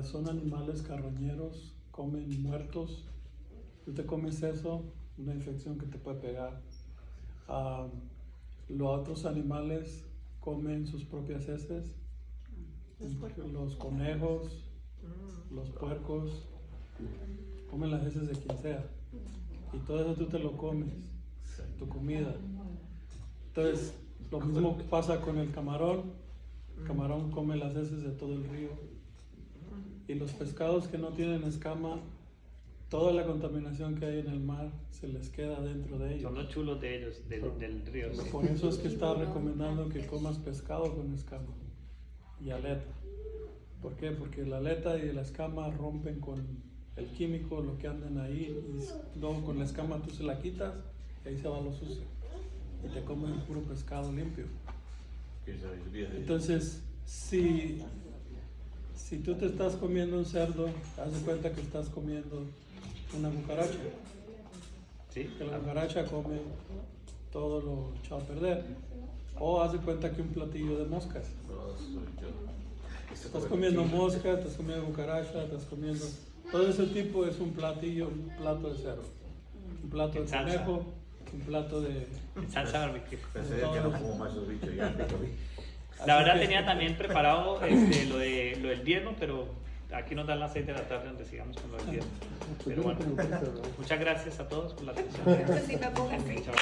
son animales carroñeros, comen muertos. Tú te comes eso, una infección que te puede pegar. Los otros animales comen sus propias heces, los conejos, los puercos, comen las heces de quien sea. Y todo eso tú te lo comes, tu comida. Entonces, lo mismo pasa con el camarón. El camarón come las heces de todo el río. Y los pescados que no tienen escama, toda la contaminación que hay en el mar se les queda dentro de ellos. Son los chulos de ellos, del río. Sí. Por eso es que está recomendando que comas pescado con escama y aleta. ¿Por qué? Porque la aleta y la escama rompen con el químico, lo que andan ahí, y luego con la escama tú se la quitas y ahí se va lo sucio. Y te comes puro pescado limpio. Entonces, si tú te estás comiendo un cerdo, haz de cuenta que estás comiendo una cucaracha. Sí, Que la cucaracha come todo lo echado a perder. O haz de cuenta que un platillo de moscas. Estás comiendo mosca, estás comiendo cucaracha, estás comiendo... Todo ese tipo es un platillo, un plato de cerdo. Un plato de conejo, un plato de... Salsa barbecue. Pensé que no como más esos bichos ya. La verdad tenía también preparado lo del diezmo, pero aquí nos dan las 6 de la tarde donde sigamos con lo del diezmo. Pero bueno, muchas gracias a todos por la atención. Sí me pongo así. Chao.